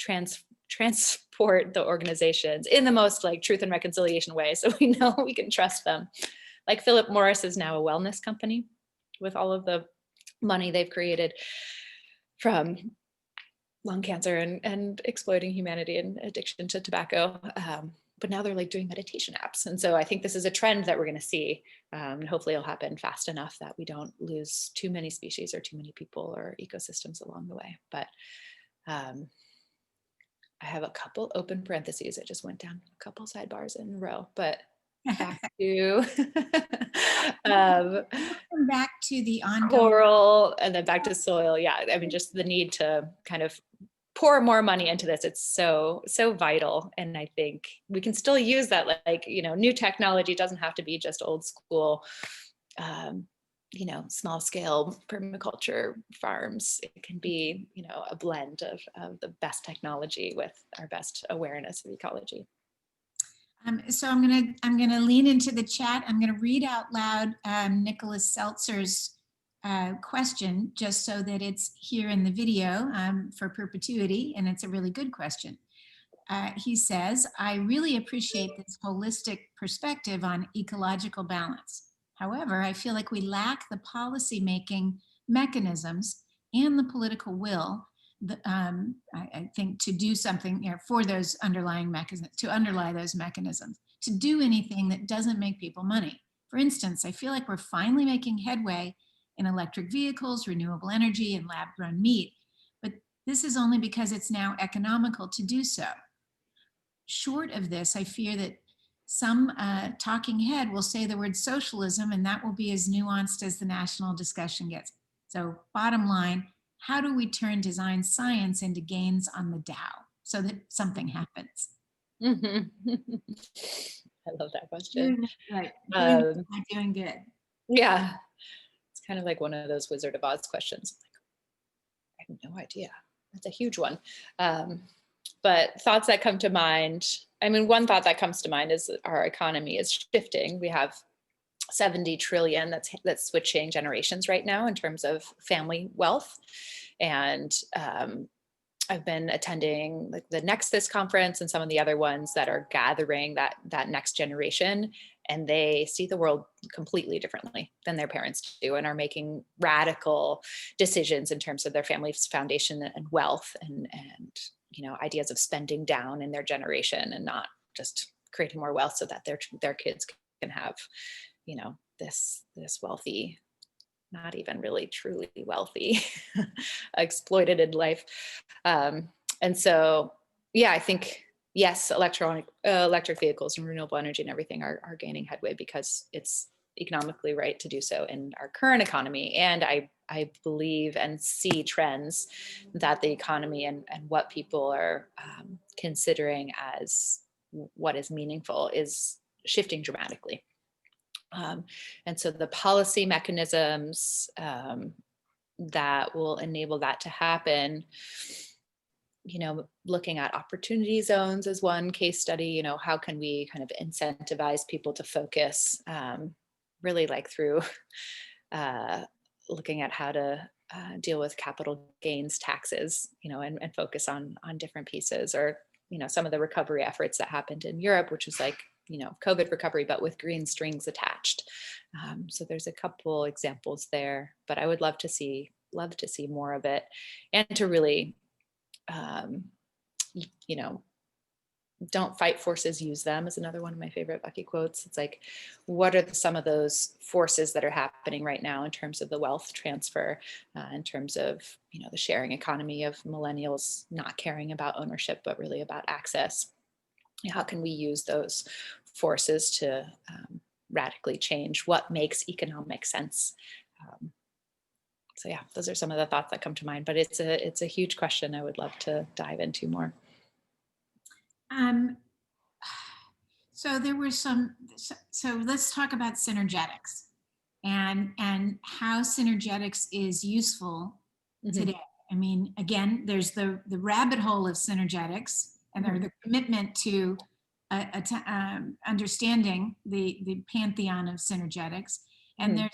transport the organizations in the most like truth and reconciliation way, so we know we can trust them? Like, Philip Morris is now a wellness company with all of the money they've created from lung cancer and exploiting humanity and addiction to tobacco. But now they're like doing meditation apps. And so I think this is a trend that we're going to see. And hopefully it'll happen fast enough that we don't lose too many species or too many people or ecosystems along the way. But I have a couple open parentheses. I just went down a couple sidebars in a row, but back to back to the coral and then back to soil. Yeah, I mean, just the need to kind of pour more money into this. It's so vital. And I think we can still use that, like, new technology doesn't have to be just old school, small scale permaculture farms. It can be, a blend of the best technology with our best awareness of ecology. So I'm gonna lean into the chat. I'm gonna read out loud Nicholas Seltzer's question, just so that it's here in the video for perpetuity, and it's a really good question. He says, I really appreciate this holistic perspective on ecological balance. However, I feel like we lack the policy-making mechanisms and the political will, I think, to do something for those underlying mechanisms, to underlie those mechanisms, to do anything that doesn't make people money. For instance, I feel like we're finally making headway in electric vehicles, renewable energy, and lab-grown meat, but this is only because it's now economical to do so. Short of this, I fear that some talking head will say the word socialism, and that will be as nuanced as the national discussion gets. So bottom line, how do we turn design science into gains on the Dow so that something happens? Mm-hmm. I love that question. Right. Doing good. Yeah. It's kind of like one of those Wizard of Oz questions. I have no idea. That's a huge one. But thoughts that come to mind, I mean, one thought that comes to mind is our economy is shifting. We have 70 trillion that's switching generations right now in terms of family wealth. And I've been attending like the Nexus conference and some of the other ones that are gathering that next generation, and they see the world completely differently than their parents do and are making radical decisions in terms of their family's foundation and wealth and ideas of spending down in their generation and not just creating more wealth so that their kids can have this wealthy not even really truly wealthy, exploited in life. And so, yeah, I think, yes, electric vehicles and renewable energy and everything are gaining headway because it's economically right to do so in our current economy. And I believe and see trends that the economy and what people are considering as what is meaningful is shifting dramatically. And so the policy mechanisms that will enable that to happen, looking at opportunity zones as one case study, how can we kind of incentivize people to focus really like through looking at how to deal with capital gains taxes, and focus on different pieces, or, some of the recovery efforts that happened in Europe, which was like, COVID recovery, but with green strings attached. So there's a couple examples there, but I would love to see more of it, and to really, don't fight forces, use them is another one of my favorite Bucky quotes. It's like, what are some of those forces that are happening right now in terms of the wealth transfer, in terms of, the sharing economy of millennials not caring about ownership, but really about access? How can we use those forces to radically change what makes economic sense? So yeah, those are some of the thoughts that come to mind, but it's a huge question I would love to dive into more. So there were so let's talk about synergetics and how synergetics is useful today. I mean, again, there's the rabbit hole of synergetics, and there's the commitment to understanding the pantheon of synergetics, and there's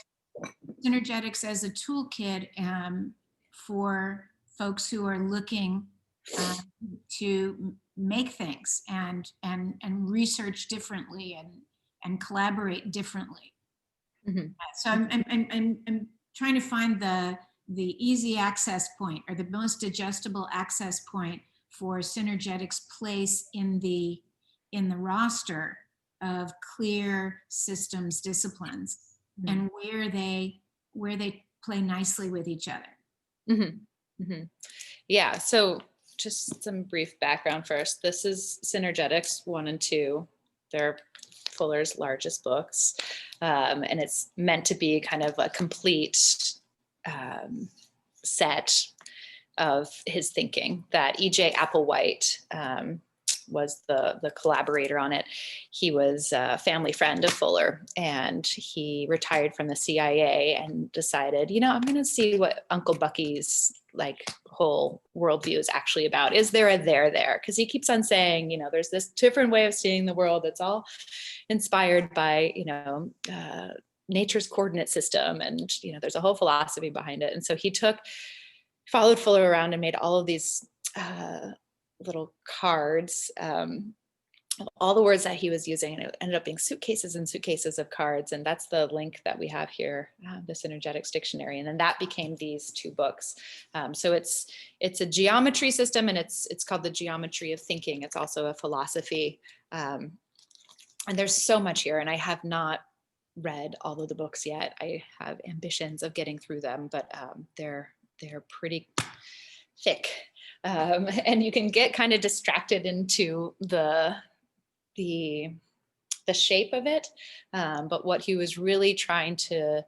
synergetics as a toolkit for folks who are looking to make things and research differently and collaborate differently. So I'm trying to find the easy access point, or the most digestible access point for Synergetics' place in the roster of clear systems disciplines, and where they play nicely with each other. Yeah, so just some brief background first. This is Synergetics 1 and 2. They're Fuller's largest books, and it's meant to be kind of a complete set of his thinking. That E.J. Applewhite was the collaborator on it. He was a family friend of Fuller, and he retired from the CIA and decided, I'm going to see what Uncle Bucky's like whole worldview is actually about. Is there a there? Because he keeps on saying, there's this different way of seeing the world. It's all inspired by, nature's coordinate system, and there's a whole philosophy behind it. And so he followed Fuller around and made all of these little cards, all the words that he was using, and it ended up being suitcases and suitcases of cards. And that's the link that we have here, the Synergetics Dictionary. And then that became these 2 books. So it's a geometry system, and it's called the Geometry of Thinking. It's also a philosophy. And there's so much here, and I have not read all of the books yet. I have ambitions of getting through them, but they're pretty thick. And you can get kind of distracted into the shape of it. But what he was really trying to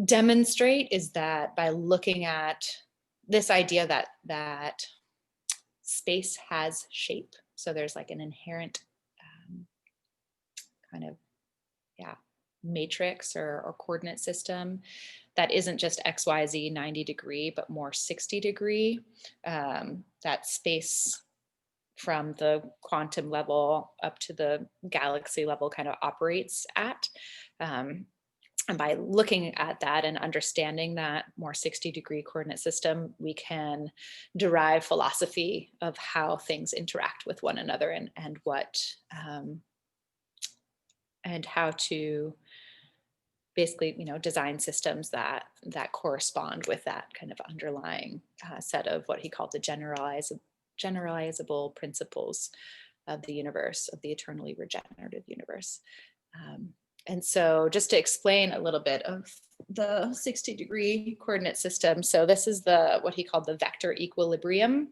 demonstrate is that by looking at this idea that space has shape. So there's like an inherent kind of, matrix or coordinate system that isn't just XYZ 90 degree, but more 60 degree, that space from the quantum level up to the galaxy level kind of operates at. And by looking at that and understanding that more 60 degree coordinate system, we can derive philosophy of how things interact with one another, and what, and how to basically, design systems that correspond with that kind of underlying set of what he called the generalizable principles of the universe, of the eternally regenerative universe. And so just to explain a little bit of the 60-degree coordinate system. So this is what he called the vector equilibrium,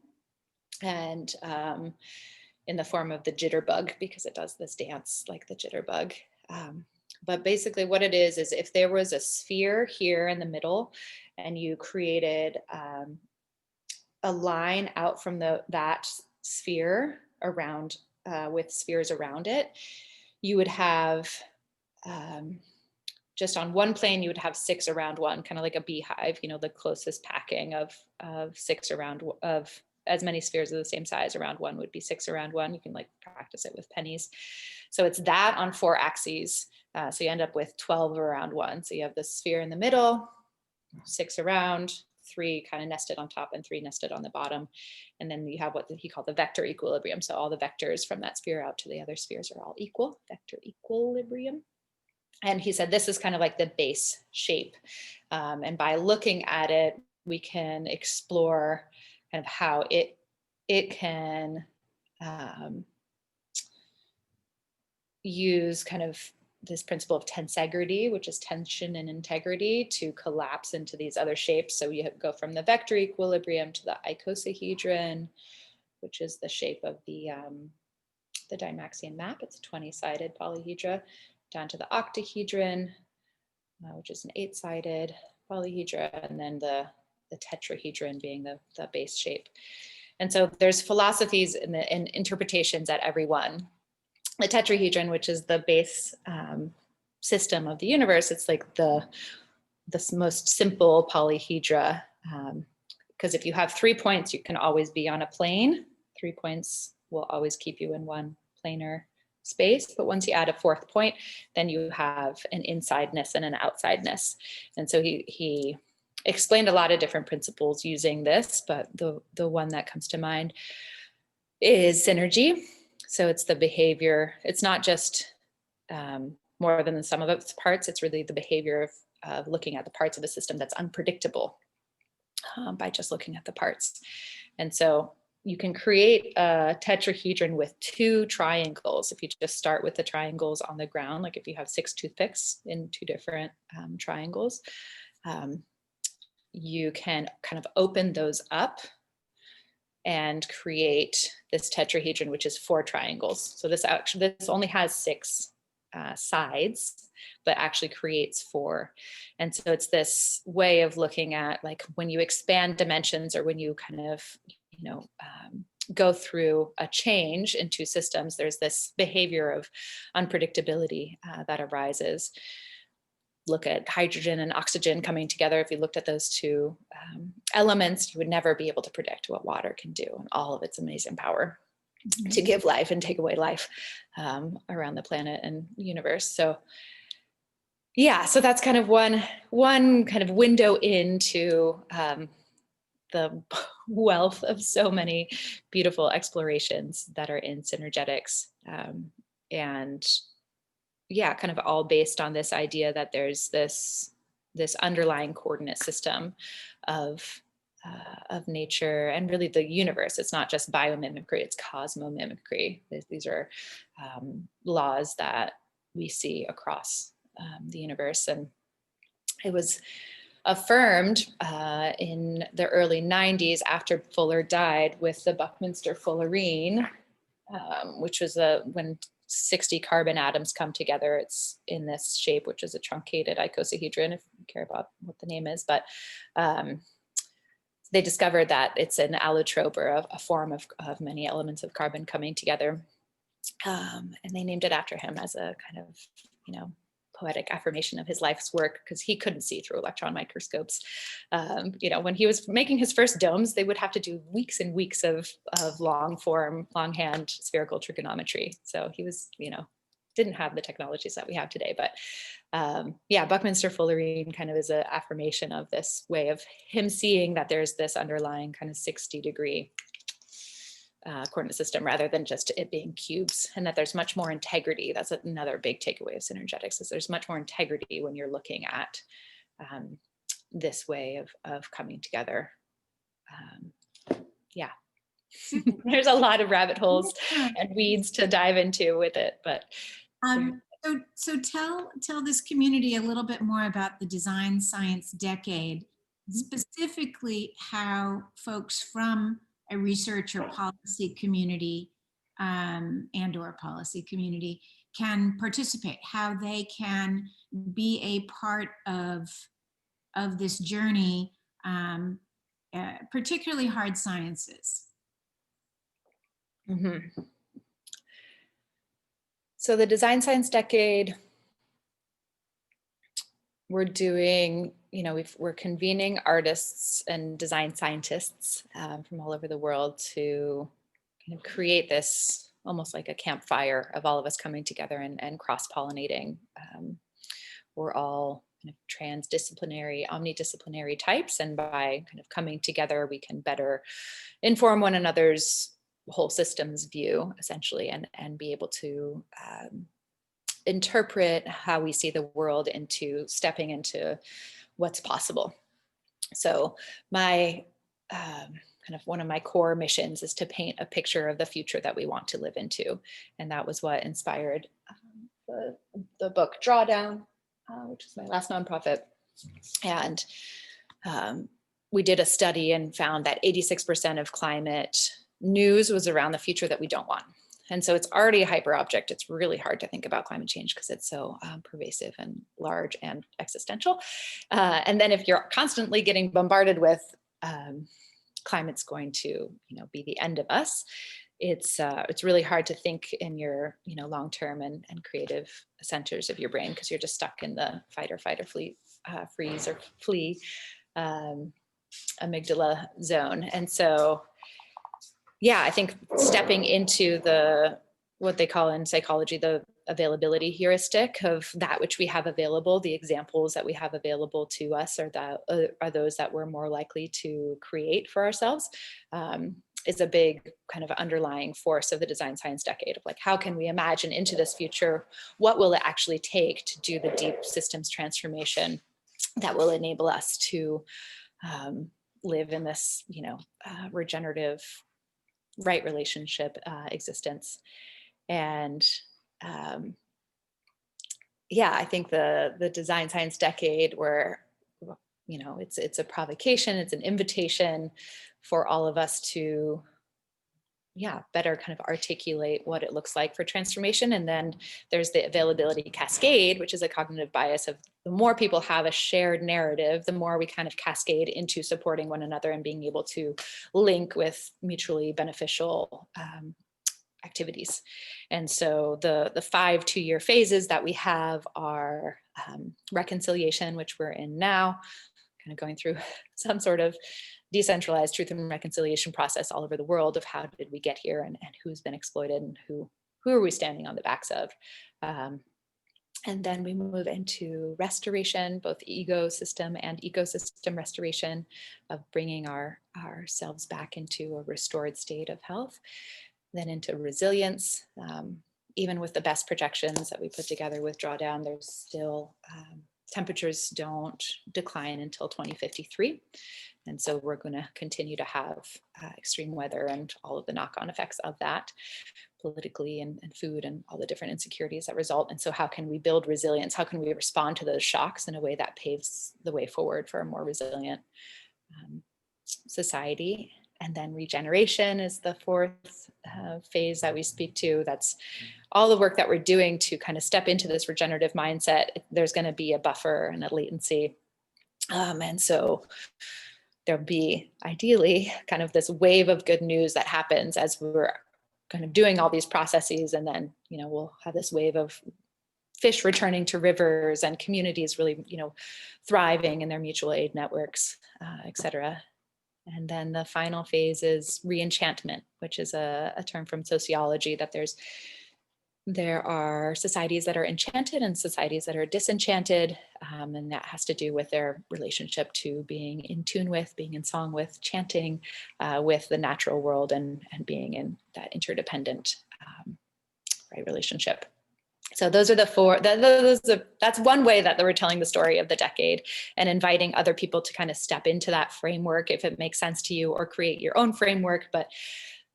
and in the form of the jitterbug, because it does this dance like the jitterbug. But basically what it is if there was a sphere here in the middle and you created a line out from that sphere around with spheres around it, you would have just on one plane, you would have 6 around 1, kind of like a beehive, the closest packing of 6 around, of as many spheres of the same size around 1 would be 6 around 1. You can like practice it with pennies. So it's that on 4 axes. So you end up with 12 around 1. So you have the sphere in the middle, 6 around, 3 kind of nested on top and 3 nested on the bottom. And then you have what he called the vector equilibrium. So all the vectors from that sphere out to the other spheres are all equal, vector equilibrium. And he said this is kind of like the base shape. And by looking at it, we can explore kind of how it can use kind of this principle of tensegrity, which is tension and integrity, to collapse into these other shapes. So you go from the vector equilibrium to the icosahedron, which is the shape of the Dymaxion map. It's a 20-sided polyhedra, down to the octahedron, which is an 8-sided polyhedra, and then the tetrahedron being the base shape. And so there's philosophies and interpretations at every one. The tetrahedron, which is the base system of the universe, it's like the most simple polyhedra, because if you have 3 points, you can always be on a plane. 3 points will always keep you in one planar space. But once you add a 4th point, then you have an insideness and an outsideness. And so he explained a lot of different principles using this, but the one that comes to mind is synergy. So it's the behavior. It's not just more than the sum of its parts. It's really the behavior of looking at the parts of a system that's unpredictable by just looking at the parts. And so you can create a tetrahedron with 2 triangles. If you just start with the triangles on the ground, like if you have 6 toothpicks in 2 different triangles, you can kind of open those up and create this tetrahedron, which is 4 triangles. So this only has 6 sides, but actually creates 4. And so it's this way of looking at, like, when you expand dimensions, or when you kind of, go through a change in 2 systems, there's this behavior of unpredictability that arises. Look at hydrogen and oxygen coming together. If you looked at those 2 elements, you would never be able to predict what water can do and all of its amazing power to give life and take away life around the planet and universe. So yeah, so that's kind of one kind of window into the wealth of so many beautiful explorations that are in Synergetics. And yeah, kind of all based on this idea that there's this underlying coordinate system of nature and really the universe. It's not just biomimicry, it's cosmomimicry. These are laws that we see across the universe. And it was affirmed in the early 90s after Fuller died with the Buckminster fullerene, which was when 60 carbon atoms come together. It's in this shape, which is a truncated icosahedron, if you care about what the name is. But they discovered that it's an allotrope, or a form of many elements of carbon coming together. And they named it after him as a kind of, poetic affirmation of his life's work, because he couldn't see through electron microscopes. When he was making his first domes, they would have to do weeks and weeks of longhand spherical trigonometry. So he was, didn't have the technologies that we have today. But yeah, Buckminster fullerene kind of is an affirmation of this way of him seeing that there's this underlying kind of 60-degree coordinate system, rather than just it being cubes, and that there's much more integrity. That's another big takeaway of Synergetics, is there's much more integrity when you're looking at this way of coming together. Yeah, there's a lot of rabbit holes and weeds to dive into with it, but So tell this community a little bit more about the Design Science Decade, specifically how folks from a research or policy community and or policy community can participate, how they can be a part of this journey, particularly hard sciences. Mhm. So the Design Science Decade, we're doing, we're convening artists and design scientists from all over the world to kind of create this almost like a campfire of all of us coming together and cross-pollinating. We're all kind of transdisciplinary, omnidisciplinary types, and by kind of coming together, we can better inform one another's whole systems view, essentially, and be able to interpret how we see the world into stepping into what's possible. So my kind of one of my core missions is to paint a picture of the future that we want to live into. And that was what inspired the book Drawdown, which is my last nonprofit. And we did a study and found that 86% of climate news was around the future that we don't want. And so it's already a hyper object. It's really hard to think about climate change because it's so pervasive and large and existential. And then if you're constantly getting bombarded with climate's going to, be the end of us, it's really hard to think in your, long-term and creative centers of your brain, because you're just stuck in the fight or freeze or flee amygdala zone. And so, yeah, I think stepping into what they call in psychology, the availability heuristic of that which we have available, the examples that we have available to us are those that we're more likely to create for ourselves, is a big kind of underlying force of the Design Science Decade of like, how can we imagine into this future? What will it actually take to do the deep systems transformation that will enable us to live in this, regenerative, right relationship existence? And I think the Design Science Decade, where it's a provocation, it's an invitation for all of us to better kind of articulate what it looks like for transformation. And then there's the availability cascade, which is a cognitive bias of the more people have a shared narrative, the more we kind of cascade into supporting one another and being able to link with mutually beneficial activities. And so the 5 2-year phases that we have are reconciliation, which we're in now, kind of going through some sort of decentralized truth and reconciliation process all over the world of how did we get here, and who's been exploited, and who are we standing on the backs of. And then we move into restoration, both ecosystem and ecosystem restoration, of bringing ourselves back into a restored state of health. Then into resilience. Even with the best projections that we put together with Drawdown, there's still temperatures don't decline until 2053. And so we're going to continue to have extreme weather and all of the knock-on effects of that politically, and food, and all the different insecurities that result. And so how can we build resilience? How can we respond to those shocks in a way that paves the way forward for a more resilient society? And then regeneration is the 4th phase that we speak to. That's all the work that we're doing to kind of step into this regenerative mindset. There's going to be a buffer and a latency. And so there'll be ideally kind of this wave of good news that happens as we're kind of doing all these processes. And then, we'll have this wave of fish returning to rivers and communities really, thriving in their mutual aid networks, et cetera. And then the final phase is reenchantment, which is a term from sociology, that there are societies that are enchanted and societies that are disenchanted. And that has to do with their relationship to being in tune with, being in song with, chanting with the natural world, and being in that interdependent relationship. So those are the 4, that's one way that we're telling the story of the decade, and inviting other people to kind of step into that framework if it makes sense to you, or create your own framework. But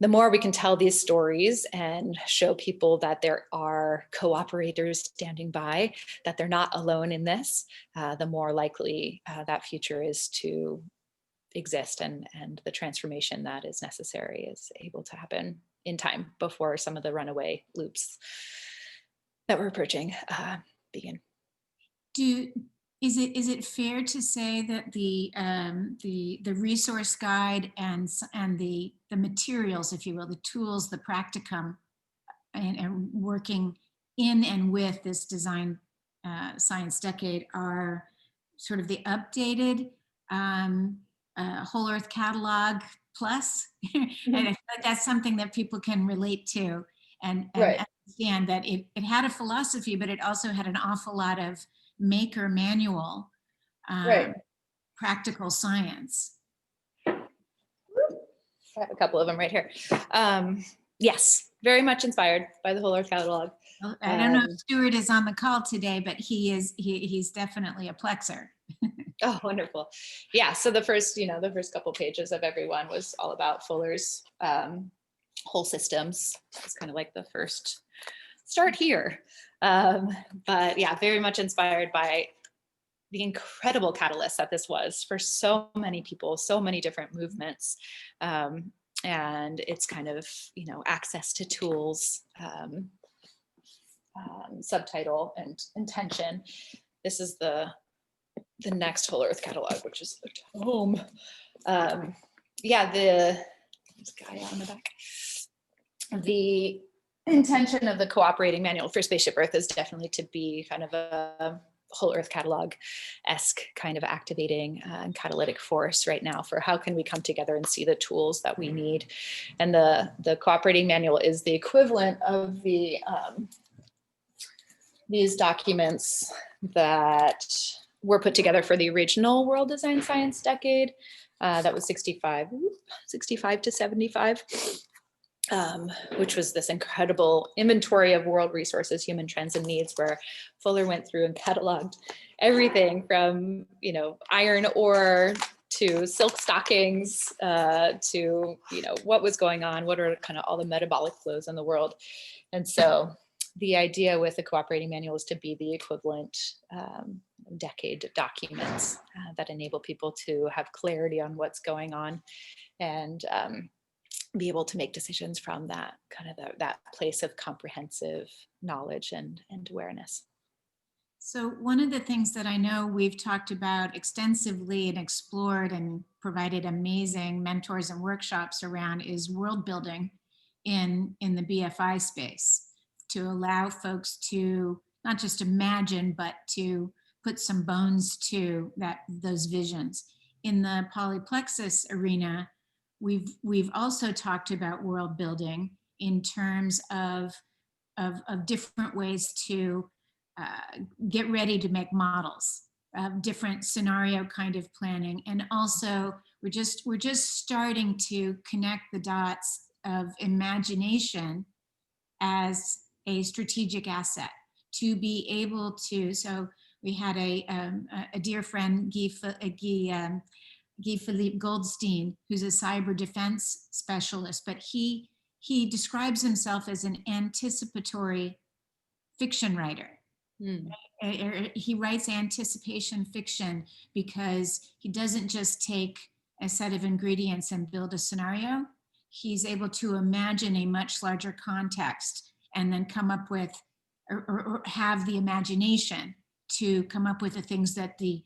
the more we can tell these stories and show people that there are cooperators standing by, that they're not alone in this, the more likely that future is to exist, and the transformation that is necessary is able to happen in time before some of the runaway loops that we're approaching begin. Is it fair to say that the resource guide and the materials, if you will, the tools, the practicum, and working in and with this design science decade are sort of the updated Whole Earth Catalog plus? And I feel like that's something that people can relate to and Right. understand that it had a philosophy, but it also had an awful lot of maker manual, Right. practical science. I have a couple of them right here. Yes, very much inspired by the Whole Earth Catalog. Well, I don't know if Stuart is on the call today, but he's definitely a plexer. Oh, wonderful. Yeah, so the first couple pages of everyone was all about Fuller's whole systems. It's kind of like the first start here. But yeah, very much inspired by the incredible catalyst that this was for so many people, so many different movements. And it's kind of, access to tools, subtitle and intention. This is the next Whole Earth Catalog, which is the tome. There's a guy on the back. The intention of the cooperating manual for Spaceship Earth is definitely to be kind of a Whole Earth Catalog-esque kind of activating and catalytic force right now for how can we come together and see the tools that we need. And the cooperating manual is the equivalent of the these documents that were put together for the original World Design Science decade. That was 65 to 75. Which was this incredible inventory of world resources, human trends and needs, where Fuller went through and cataloged everything from, iron ore to silk stockings to, what was going on, what are kind of all the metabolic flows in the world. And so the idea with the cooperating manual is to be the equivalent decade documents that enable people to have clarity on what's going on and be able to make decisions from that kind of that place of comprehensive knowledge and awareness. So one of the things that I know we've talked about extensively and explored and provided amazing mentors and workshops around is world building in the BFI space, to allow folks to not just imagine, but to put some bones to those visions. In the polyplexus arena, we've also talked about world building in terms of different ways to get ready to make models, different scenario kind of planning, and also we're just starting to connect the dots of imagination as a strategic asset to be able to. So we had a dear friend, Guy Philippe Goldstein, who's a cyber defense specialist, but he describes himself as an anticipatory fiction writer. He writes anticipation fiction because he doesn't just take a set of ingredients and build a scenario. He's able to imagine a much larger context and then come up with or have the imagination to come up with the things that the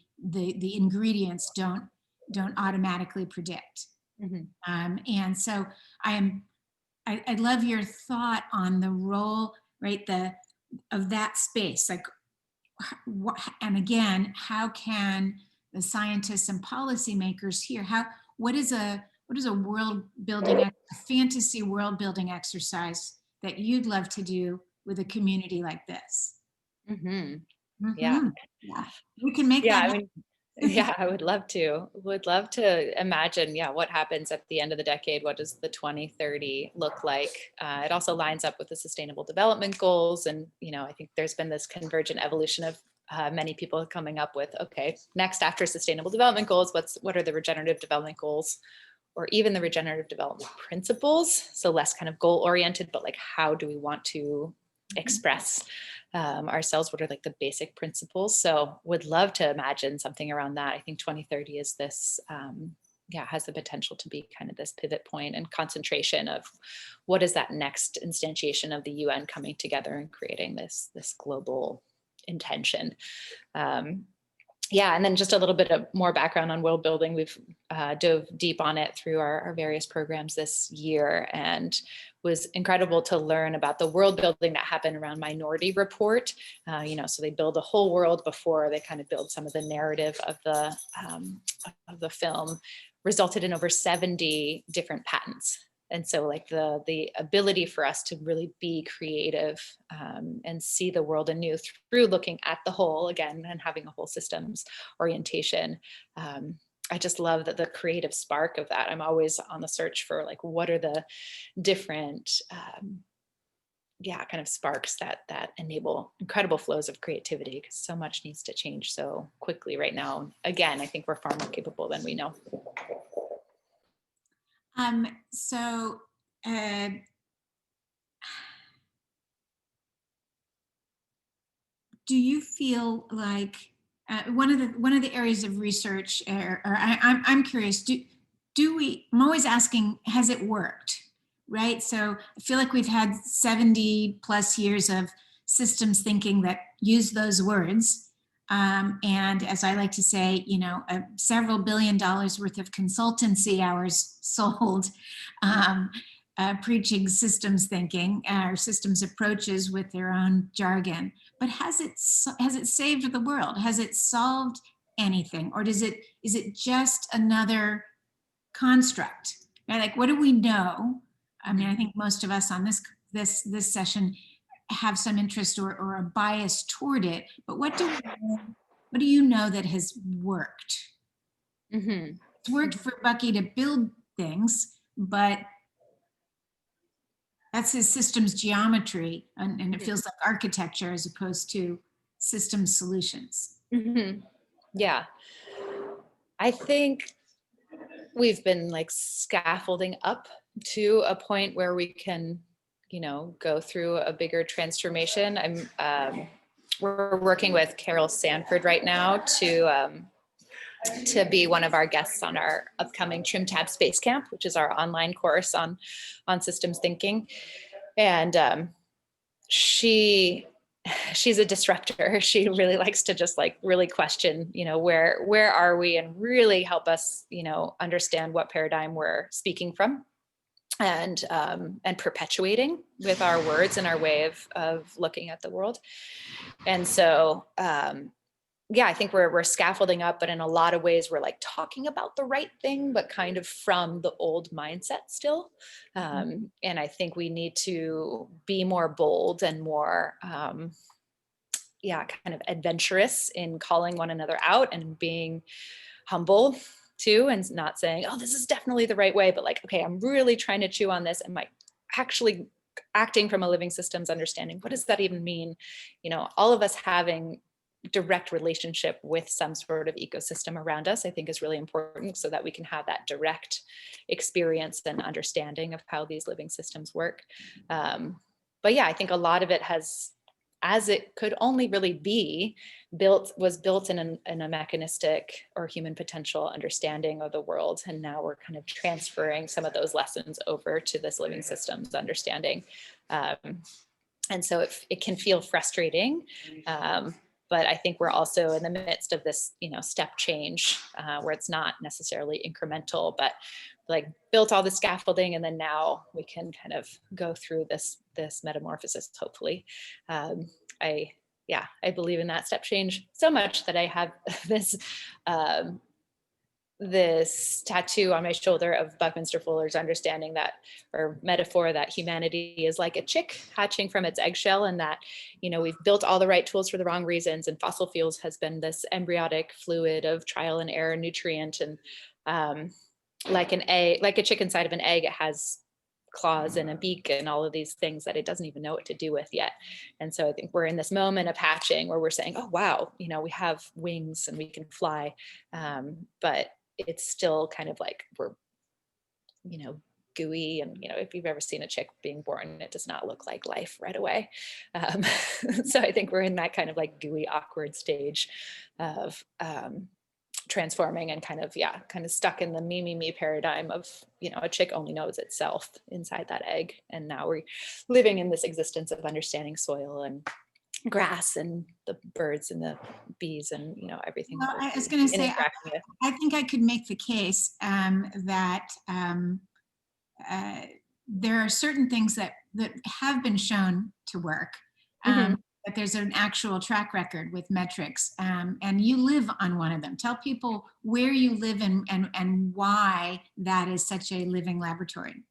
ingredients don't automatically predict. And so I love your thought on the role, right, of that space. Like, and again, how can the scientists and policymakers here, what is a world building, a fantasy world building exercise that you'd love to do with a community like this? Yeah. We can make that happen. I would love to imagine, what happens at the end of the decade. What does the 2030 look like? It also lines up with the Sustainable Development Goals. And, I think there's been this convergent evolution of many people coming up with, okay, next after Sustainable Development Goals, what are the Regenerative Development Goals? or even the regenerative development principles. So less kind of goal oriented, but like, how do we want to express ourselves? What are like the basic principles? So would love to imagine something around that. I think 2030 is this, has the potential to be kind of this pivot point and concentration of what is that next instantiation of the UN coming together and creating this global intention. And then just a little bit of more background on world building. We've dove deep on it through our various programs this year, and was incredible to learn about the world building that happened around Minority Report. So they build a whole world before they kind of build some of the narrative of the film, resulted in over 70 different patents. And so like the ability for us to really be creative and see the world anew through looking at the whole again and having a whole systems orientation. I just love that the creative spark of that. I'm always on the search for like, what are the different kind of sparks that enable incredible flows of creativity, because so much needs to change so quickly right now. Again, I think we're far more capable than we know. Do you feel like one of the areas of research, I'm curious, I'm always asking, has it worked, right? So I feel like we've had 70 plus years of systems thinking that use those words. And as I like to say, several $1 billion worth of consultancy hours sold, preaching systems thinking or systems approaches with their own jargon. But has it saved the world? Has it solved anything, or is it just another construct? Right? Like, what do we know? I mean, I think most of us on this session have some interest or a bias toward it. But what do you know that has worked? Mm-hmm. It's worked for Bucky to build things, but that's his systems geometry, and it feels like architecture as opposed to systems solutions. Mm-hmm. Yeah. I think we've been like scaffolding up to a point where we can, go through a bigger transformation. We're working with Carol Sanford right now to be one of our guests on our upcoming Trim Tab Space Camp, which is our online course on systems thinking. And she's a disruptor. She really likes to just like really question, where are we, and really help us, understand what paradigm we're speaking from and perpetuating with our words and our way of looking at the world. And so, I think we're scaffolding up, but in a lot of ways we're like talking about the right thing, but kind of from the old mindset still. And I think we need to be more bold and more, kind of adventurous in calling one another out and being humble too, and not saying, oh, this is definitely the right way, but like, okay, I'm really trying to chew on this. Am I actually acting from a living systems understanding? What does that even mean? All of us having direct relationship with some sort of ecosystem around us, I think is really important, so that we can have that direct experience and understanding of how these living systems work. I think a lot of it has, as it could only really be was built in a mechanistic or human potential understanding of the world. And now we're kind of transferring some of those lessons over to this living systems understanding. And so it can feel frustrating. But I think we're also in the midst of this, step change where it's not necessarily incremental, but like built all the scaffolding, and then now we can kind of go through this metamorphosis, hopefully. I believe in that step change so much that I have this tattoo on my shoulder of Buckminster Fuller's understanding that, or metaphor, that humanity is like a chick hatching from its eggshell, and that, we've built all the right tools for the wrong reasons, and fossil fuels has been this embryonic fluid of trial and error nutrient. And like an egg, like a chick inside of an egg, it has claws and a beak and all of these things that it doesn't even know what to do with yet. And so I think we're in this moment of hatching where we're saying, oh, wow, we have wings and we can fly. But it's still kind of like we're gooey. And, if you've ever seen a chick being born, it does not look like life right away. So I think we're in that kind of like gooey, awkward stage of transforming and kind of stuck in the me paradigm of, a chick only knows itself inside that egg. And now we're living in this existence of understanding soil and grass and the birds and the bees and, everything. Well, that I was going to say, interacting with. I think I could make the case that there are certain things that have been shown to work. But there's an actual track record with metrics, and you live on one of them. Tell people where you live and why that is such a living laboratory.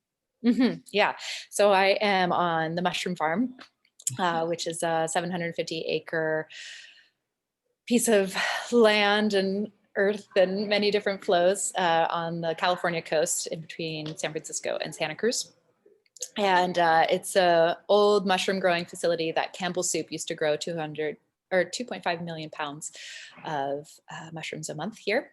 Yeah, so I am on the mushroom farm, which is a 750-acre piece of land and earth and many different flows on the California coast in between San Francisco and Santa Cruz. And it's a old mushroom growing facility that Campbell Soup used to grow 2.5 million pounds of mushrooms a month here.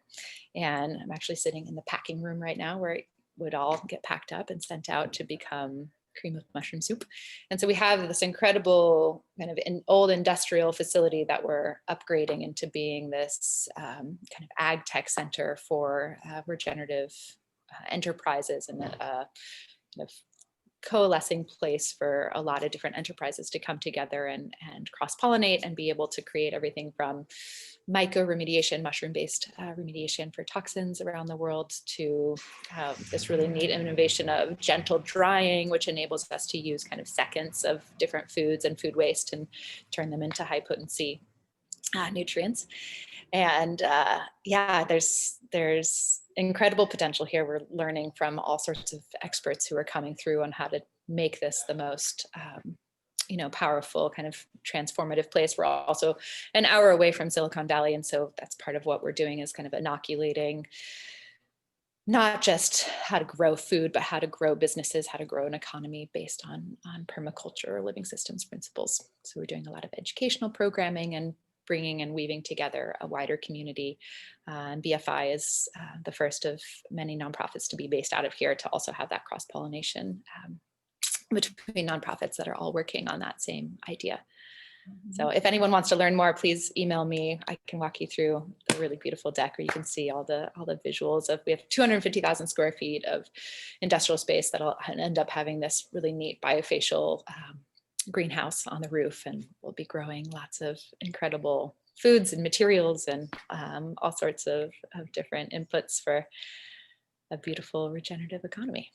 And I'm actually sitting in the packing room right now where it would all get packed up and sent out to become cream of mushroom soup. And so we have this incredible kind of old industrial facility that we're upgrading into being this kind of ag tech center for regenerative enterprises and kind of coalescing place for a lot of different enterprises to come together and cross-pollinate and be able to create everything from myco-remediation, mushroom-based remediation for toxins around the world to this really neat innovation of gentle drying, which enables us to use kind of seconds of different foods and food waste and turn them into high potency nutrients. And there's incredible potential here. We're learning from all sorts of experts who are coming through on how to make this the most powerful kind of transformative place. We're also an hour away from Silicon Valley, and so that's part of what we're doing is kind of inoculating not just how to grow food, but how to grow businesses, how to grow an economy based on permaculture or living systems principles. So we're doing a lot of educational programming and bringing and weaving together a wider community. And BFI is the first of many nonprofits to be based out of here to also have that cross-pollination between nonprofits that are all working on that same idea. So if anyone wants to learn more, please email me. I can walk you through the really beautiful deck where you can see all the visuals of, we have 250,000 square feet of industrial space that'll end up having this really neat biofacial greenhouse on the roof, and we'll be growing lots of incredible foods and materials and all sorts of different inputs for a beautiful regenerative economy.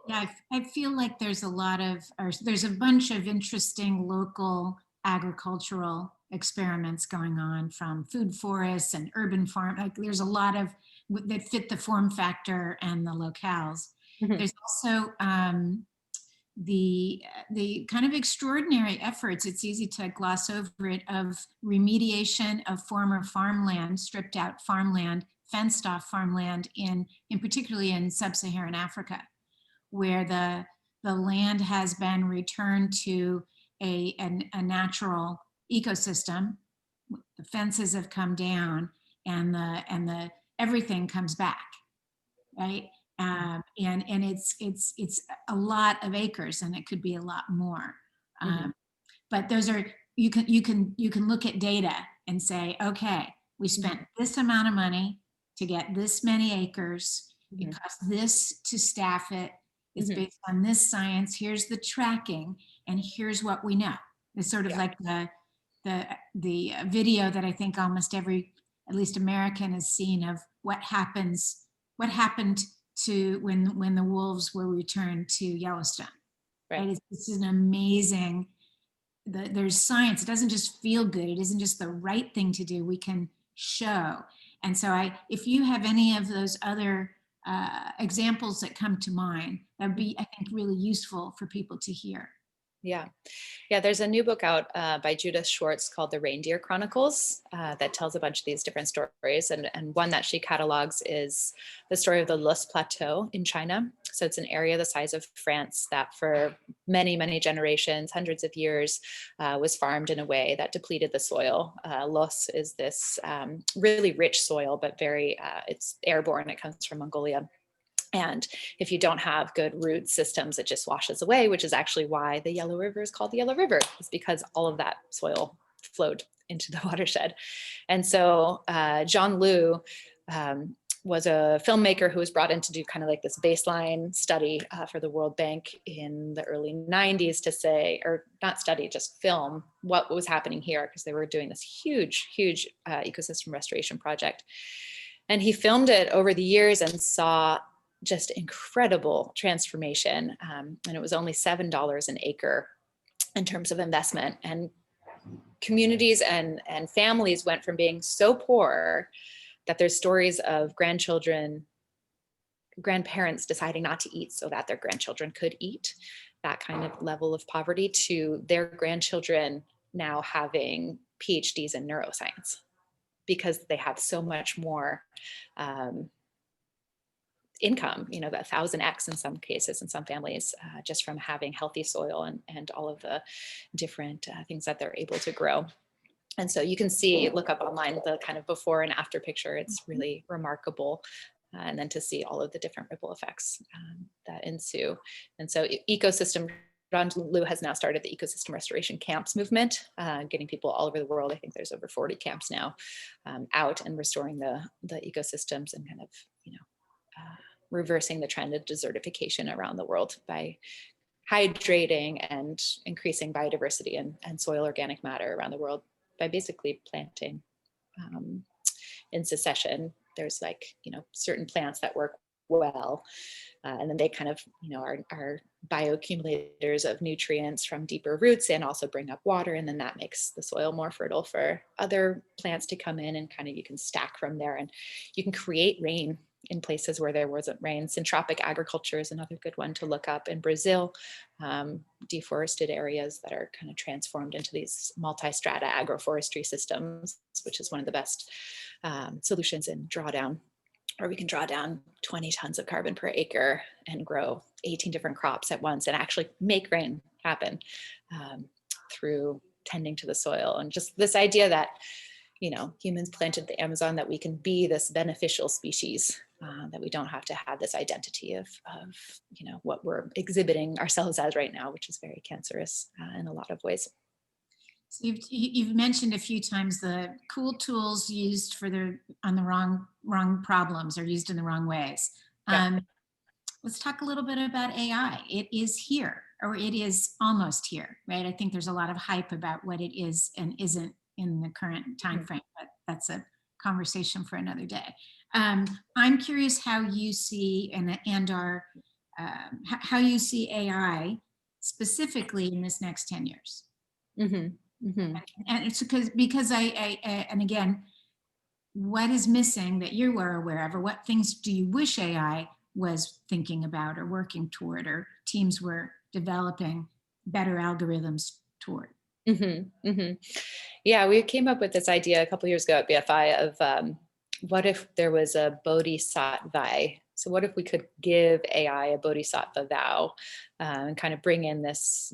Yeah, I feel like there's a bunch of interesting local agricultural experiments going on, from food forests and urban farm. Like there's a lot of that fit the form factor and the locales. There's also the kind of extraordinary efforts, it's easy to gloss over it, of remediation of former farmland, stripped out farmland, fenced off farmland in particularly in sub-Saharan Africa, where the land has been returned to a natural ecosystem. The fences have come down and the everything comes back, right? And it's a lot of acres, and it could be a lot more. But those are, you can look at data and say, okay, we spent this amount of money to get this many acres. It costs this to staff it. It's based on this science. Here's the tracking, and here's what we know. It's sort of like the video that I think almost every, at least American, has seen of what happened to when the wolves were returned to Yellowstone. Right? It's an amazing. There's science. It doesn't just feel good. It isn't just the right thing to do. We can show. And so if you have any of those other examples that come to mind, that would be, I think, really useful for people to hear. Yeah, there's a new book out by Judith Schwartz called The Reindeer Chronicles that tells a bunch of these different stories. And one that she catalogs is the story of the Loess Plateau in China. So it's an area the size of France that for many, many generations, hundreds of years, was farmed in a way that depleted the soil. Loess is this really rich soil, but very, it's airborne. It comes from Mongolia. And if you don't have good root systems, it just washes away, which is actually why the Yellow River is called the Yellow River. It's because all of that soil flowed into the watershed. And so John Liu was a filmmaker who was brought in to do kind of like this baseline study for the World Bank in the early 90s to say, or not study, just film what was happening here, because they were doing this huge ecosystem restoration project. And he filmed it over the years and saw just incredible transformation. And it was only $7 an acre in terms of investment. And communities and families went from being so poor that there's stories of grandparents deciding not to eat so that their grandchildren could eat, that kind of level of poverty, to their grandchildren now having PhDs in neuroscience because they have so much more income, you know, the 1,000x in some cases, in some families, just from having healthy soil and all of the different things that they're able to grow. And so you can see, look up online, the kind of before and after picture. It's really remarkable. And then to see all of the different ripple effects that ensue. And so ecosystem, John Liu has now started the ecosystem restoration camps movement, getting people all over the world. I think there's over 40 camps now out and restoring the ecosystems and kind of, you know, reversing the trend of desertification around the world by hydrating and increasing biodiversity and soil organic matter around the world by basically planting in succession. There's like, you know, certain plants that work well, and then they kind of, you know, are bioaccumulators of nutrients from deeper roots and also bring up water, and then that makes the soil more fertile for other plants to come in, and kind of you can stack from there, and you can create rain in places where there wasn't rain. Syntropic agriculture is another good one to look up in Brazil. Deforested areas that are kind of transformed into these multi-strata agroforestry systems, which is one of the best solutions in drawdown, where we can draw down 20 tons of carbon per acre and grow 18 different crops at once and actually make rain happen through tending to the soil. And just this idea that, you know, humans planted the Amazon, that we can be this beneficial species, that we don't have to have this identity of, you know, what we're exhibiting ourselves as right now, which is very cancerous in a lot of ways. So you've mentioned a few times the cool tools used for on the wrong problems, or used in the wrong ways. Yeah. Let's talk a little bit about AI. It is here, or it is almost here, right? I think there's a lot of hype about what it is and isn't in the current time frame, but that's a conversation for another day. I'm curious how you see how you see AI specifically in this next 10 years. Mm-hmm. Mm-hmm. And it's because and again, what is missing that you were aware of, or what things do you wish AI was thinking about or working toward, or teams were developing better algorithms toward? Mm-hmm. Mm-hmm. Yeah, we came up with this idea a couple of years ago at BFI of what if there was a bodhisattva? So what if we could give AI a bodhisattva vow, and kind of bring in this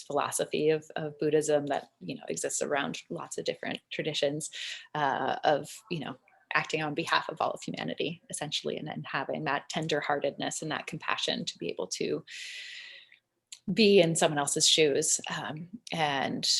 philosophy of Buddhism that, you know, exists around lots of different traditions, of, you know, acting on behalf of all of humanity, essentially, and then having that tenderheartedness and that compassion to be able to be in someone else's shoes. And,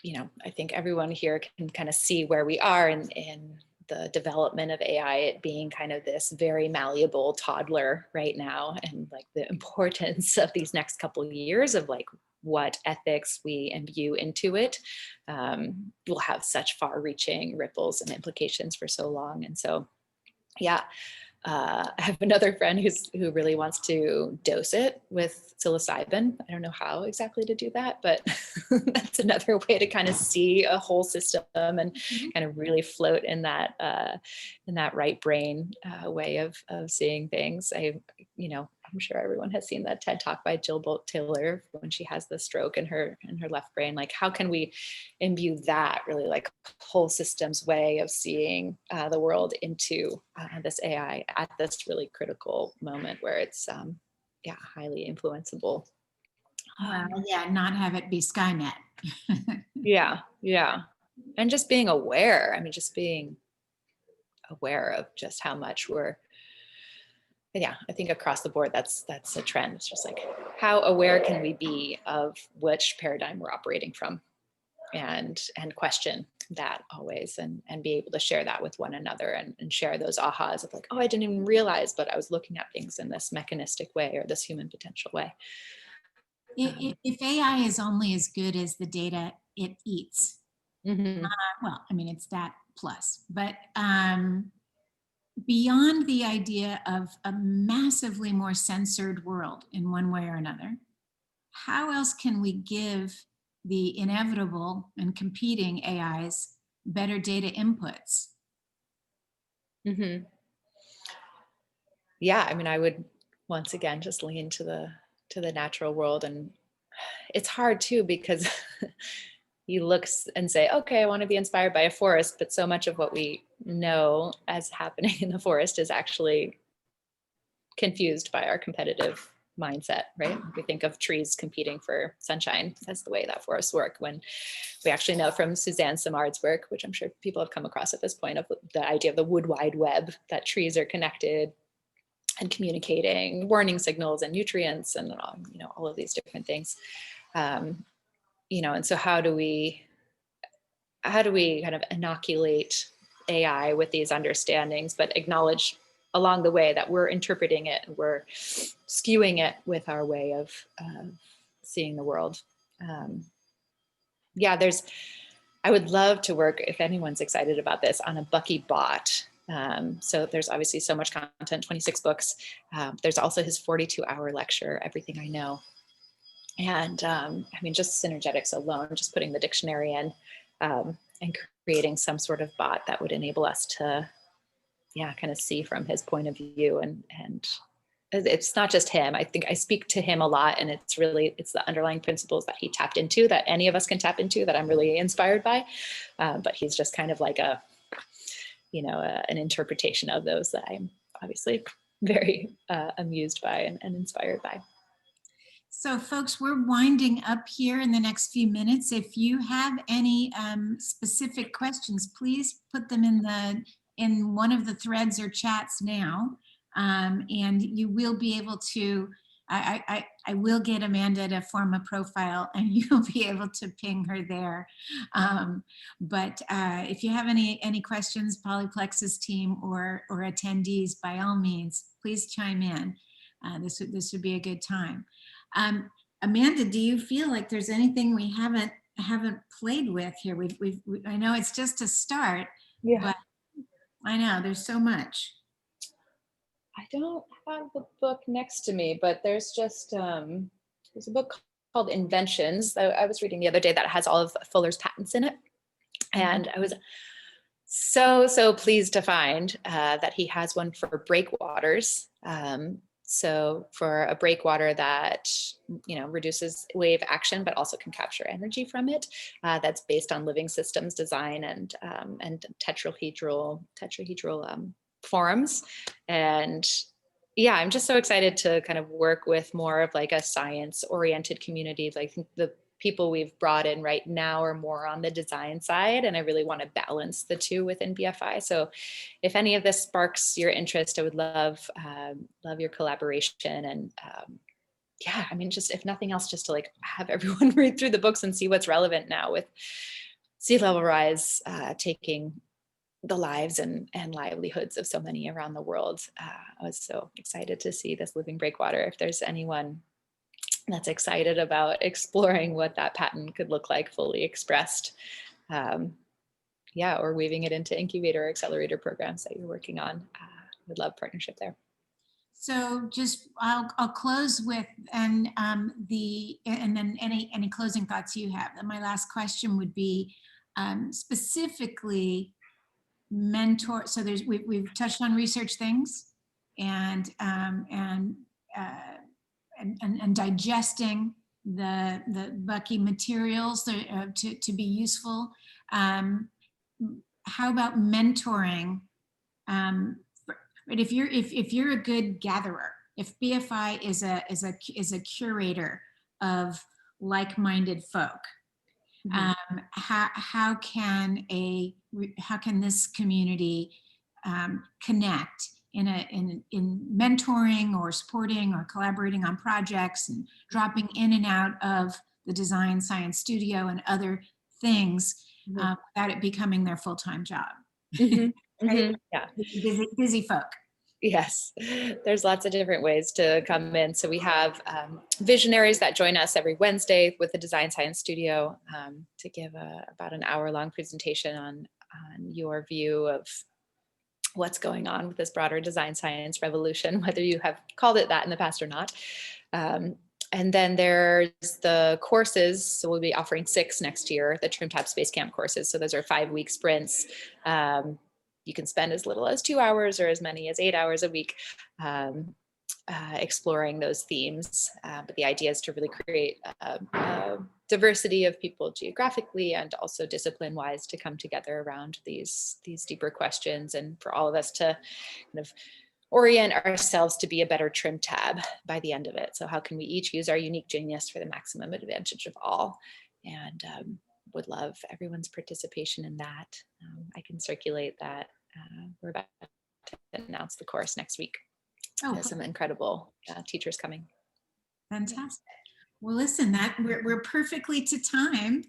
you know, I think everyone here can kind of see where we are in the development of AI, it being kind of this very malleable toddler right now, and like the importance of these next couple of years of like what ethics we imbue into it will have such far-reaching ripples and implications for so long. And so, yeah, I have another friend who really wants to dose it with psilocybin. I don't know how exactly to do that, but that's another way to kind of see a whole system and kind of really float in that right brain way of seeing things. I'm sure everyone has seen that TED Talk by Jill Bolt Taylor when she has the stroke in her left brain. Like, how can we imbue that really like whole systems way of seeing the world into this AI at this really critical moment where it's highly influenceable. Not have it be Skynet. Yeah. And just being aware. I mean, just being aware of just how much we're yeah, I think across the board, that's a trend. It's just like, how aware can we be of which paradigm we're operating from, and question that always, and be able to share that with one another, and share those ahas of like, oh, I didn't even realize, but I was looking at things in this mechanistic way, or this human potential way. If AI is only as good as the data it eats, well, I mean, it's that plus, but beyond the idea of a massively more censored world in one way or another, how else can we give the inevitable and competing AIs better data inputs? Yeah, I mean, I would once again just lean to the natural world, and it's hard too, because you look and say, okay, I want to be inspired by a forest, but so much of what we know as happening in the forest is actually confused by our competitive mindset, right? We think of trees competing for sunshine. That's the way that forests work, when we actually know from Suzanne Simard's work, which I'm sure people have come across at this point, of the idea of the wood wide web, that trees are connected and communicating warning signals and nutrients and all of these different things. And so how do we kind of inoculate AI with these understandings, but acknowledge along the way that we're interpreting it, we're skewing it with our way of seeing the world. I would love to work, if anyone's excited about this, on a Bucky bot. So there's obviously so much content, 26 books. There's also his 42-hour lecture, Everything I Know. And I mean, just Synergetics alone, just putting the dictionary in and creating some sort of bot that would enable us to, kind of see from his point of view. And it's not just him. I think I speak to him a lot, and it's the underlying principles that he tapped into, that any of us can tap into, that I'm really inspired by. But he's just kind of like an interpretation of those that I'm obviously very amused by and inspired by. So folks, we're winding up here in the next few minutes. If you have any specific questions, please put them in one of the threads or chats now. And you will be able to, I will get Amanda to form a profile, and you'll be able to ping her there. But if you have any questions, Polyplex's team or attendees, by all means, please chime in. This would be a good time. Amanda, do you feel like there's anything we haven't played with here? I know it's just a start, but I know there's so much. I don't have the book next to me, but there's just there's a book called Inventions that I was reading the other day that has all of Fuller's patents in it, and I was so pleased to find that he has one for breakwaters. So for a breakwater that reduces wave action, but also can capture energy from it, that's based on living systems design and tetrahedral forms. And yeah, I'm just so excited to kind of work with more of like a science-oriented community. Like the people we've brought in right now are more on the design side, and I really want to balance the two within BFI. So if any of this sparks your interest, I would love your collaboration. And I mean, just if nothing else, just to like have everyone read through the books and see what's relevant now with sea level rise taking the lives and livelihoods of so many around the world. I was so excited to see this living breakwater. If there's anyone that's excited about exploring what that pattern could look like fully expressed, or weaving it into incubator or accelerator programs that you're working on, would love partnership there. So just I'll close with and then any closing thoughts you have. And my last question would be specifically mentor. So we've touched on research things and digesting the Bucky materials to be useful. How about mentoring? But if you're a good gatherer, if BFI is a curator of like-minded folk, how can this community connect in mentoring or supporting or collaborating on projects and dropping in and out of the design science studio and other things without it becoming their full-time job. Mhm. Right? Mhm. Yeah. Busy folk. Yes, there's lots of different ways to come in. So we have visionaries that join us every Wednesday with the Design Science Studio to give about an hour-long presentation on your view of what's going on with this broader design science revolution, whether you have called it that in the past or not. And then there's the courses. So we'll be offering 6 next year, the TrimTab Space Camp courses. So those are 5-week sprints. You can spend as little as 2 hours or as many as 8 hours a week exploring those themes. But the idea is to really create a diversity of people geographically and also discipline-wise to come together around these deeper questions, and for all of us to kind of orient ourselves to be a better trim tab by the end of it. So how can we each use our unique genius for the maximum advantage of all? And would love everyone's participation in that. I can circulate that. We're about to announce the course next week. Oh, There's some incredible teachers coming. fantastic. Well, listen, that we're perfectly to time.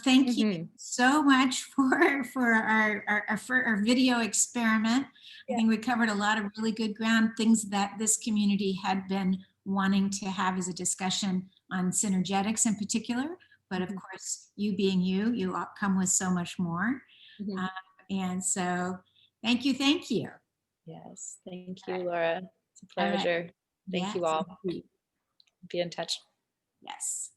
Thank you so much for our video experiment. I think we covered a lot of really good ground, things that this community had been wanting to have as a discussion on synergetics in particular. But of course, you being you come with so much more. And so thank you. Yes, thank you, Laura. It's a pleasure. Thank you all. Be in touch. Yes.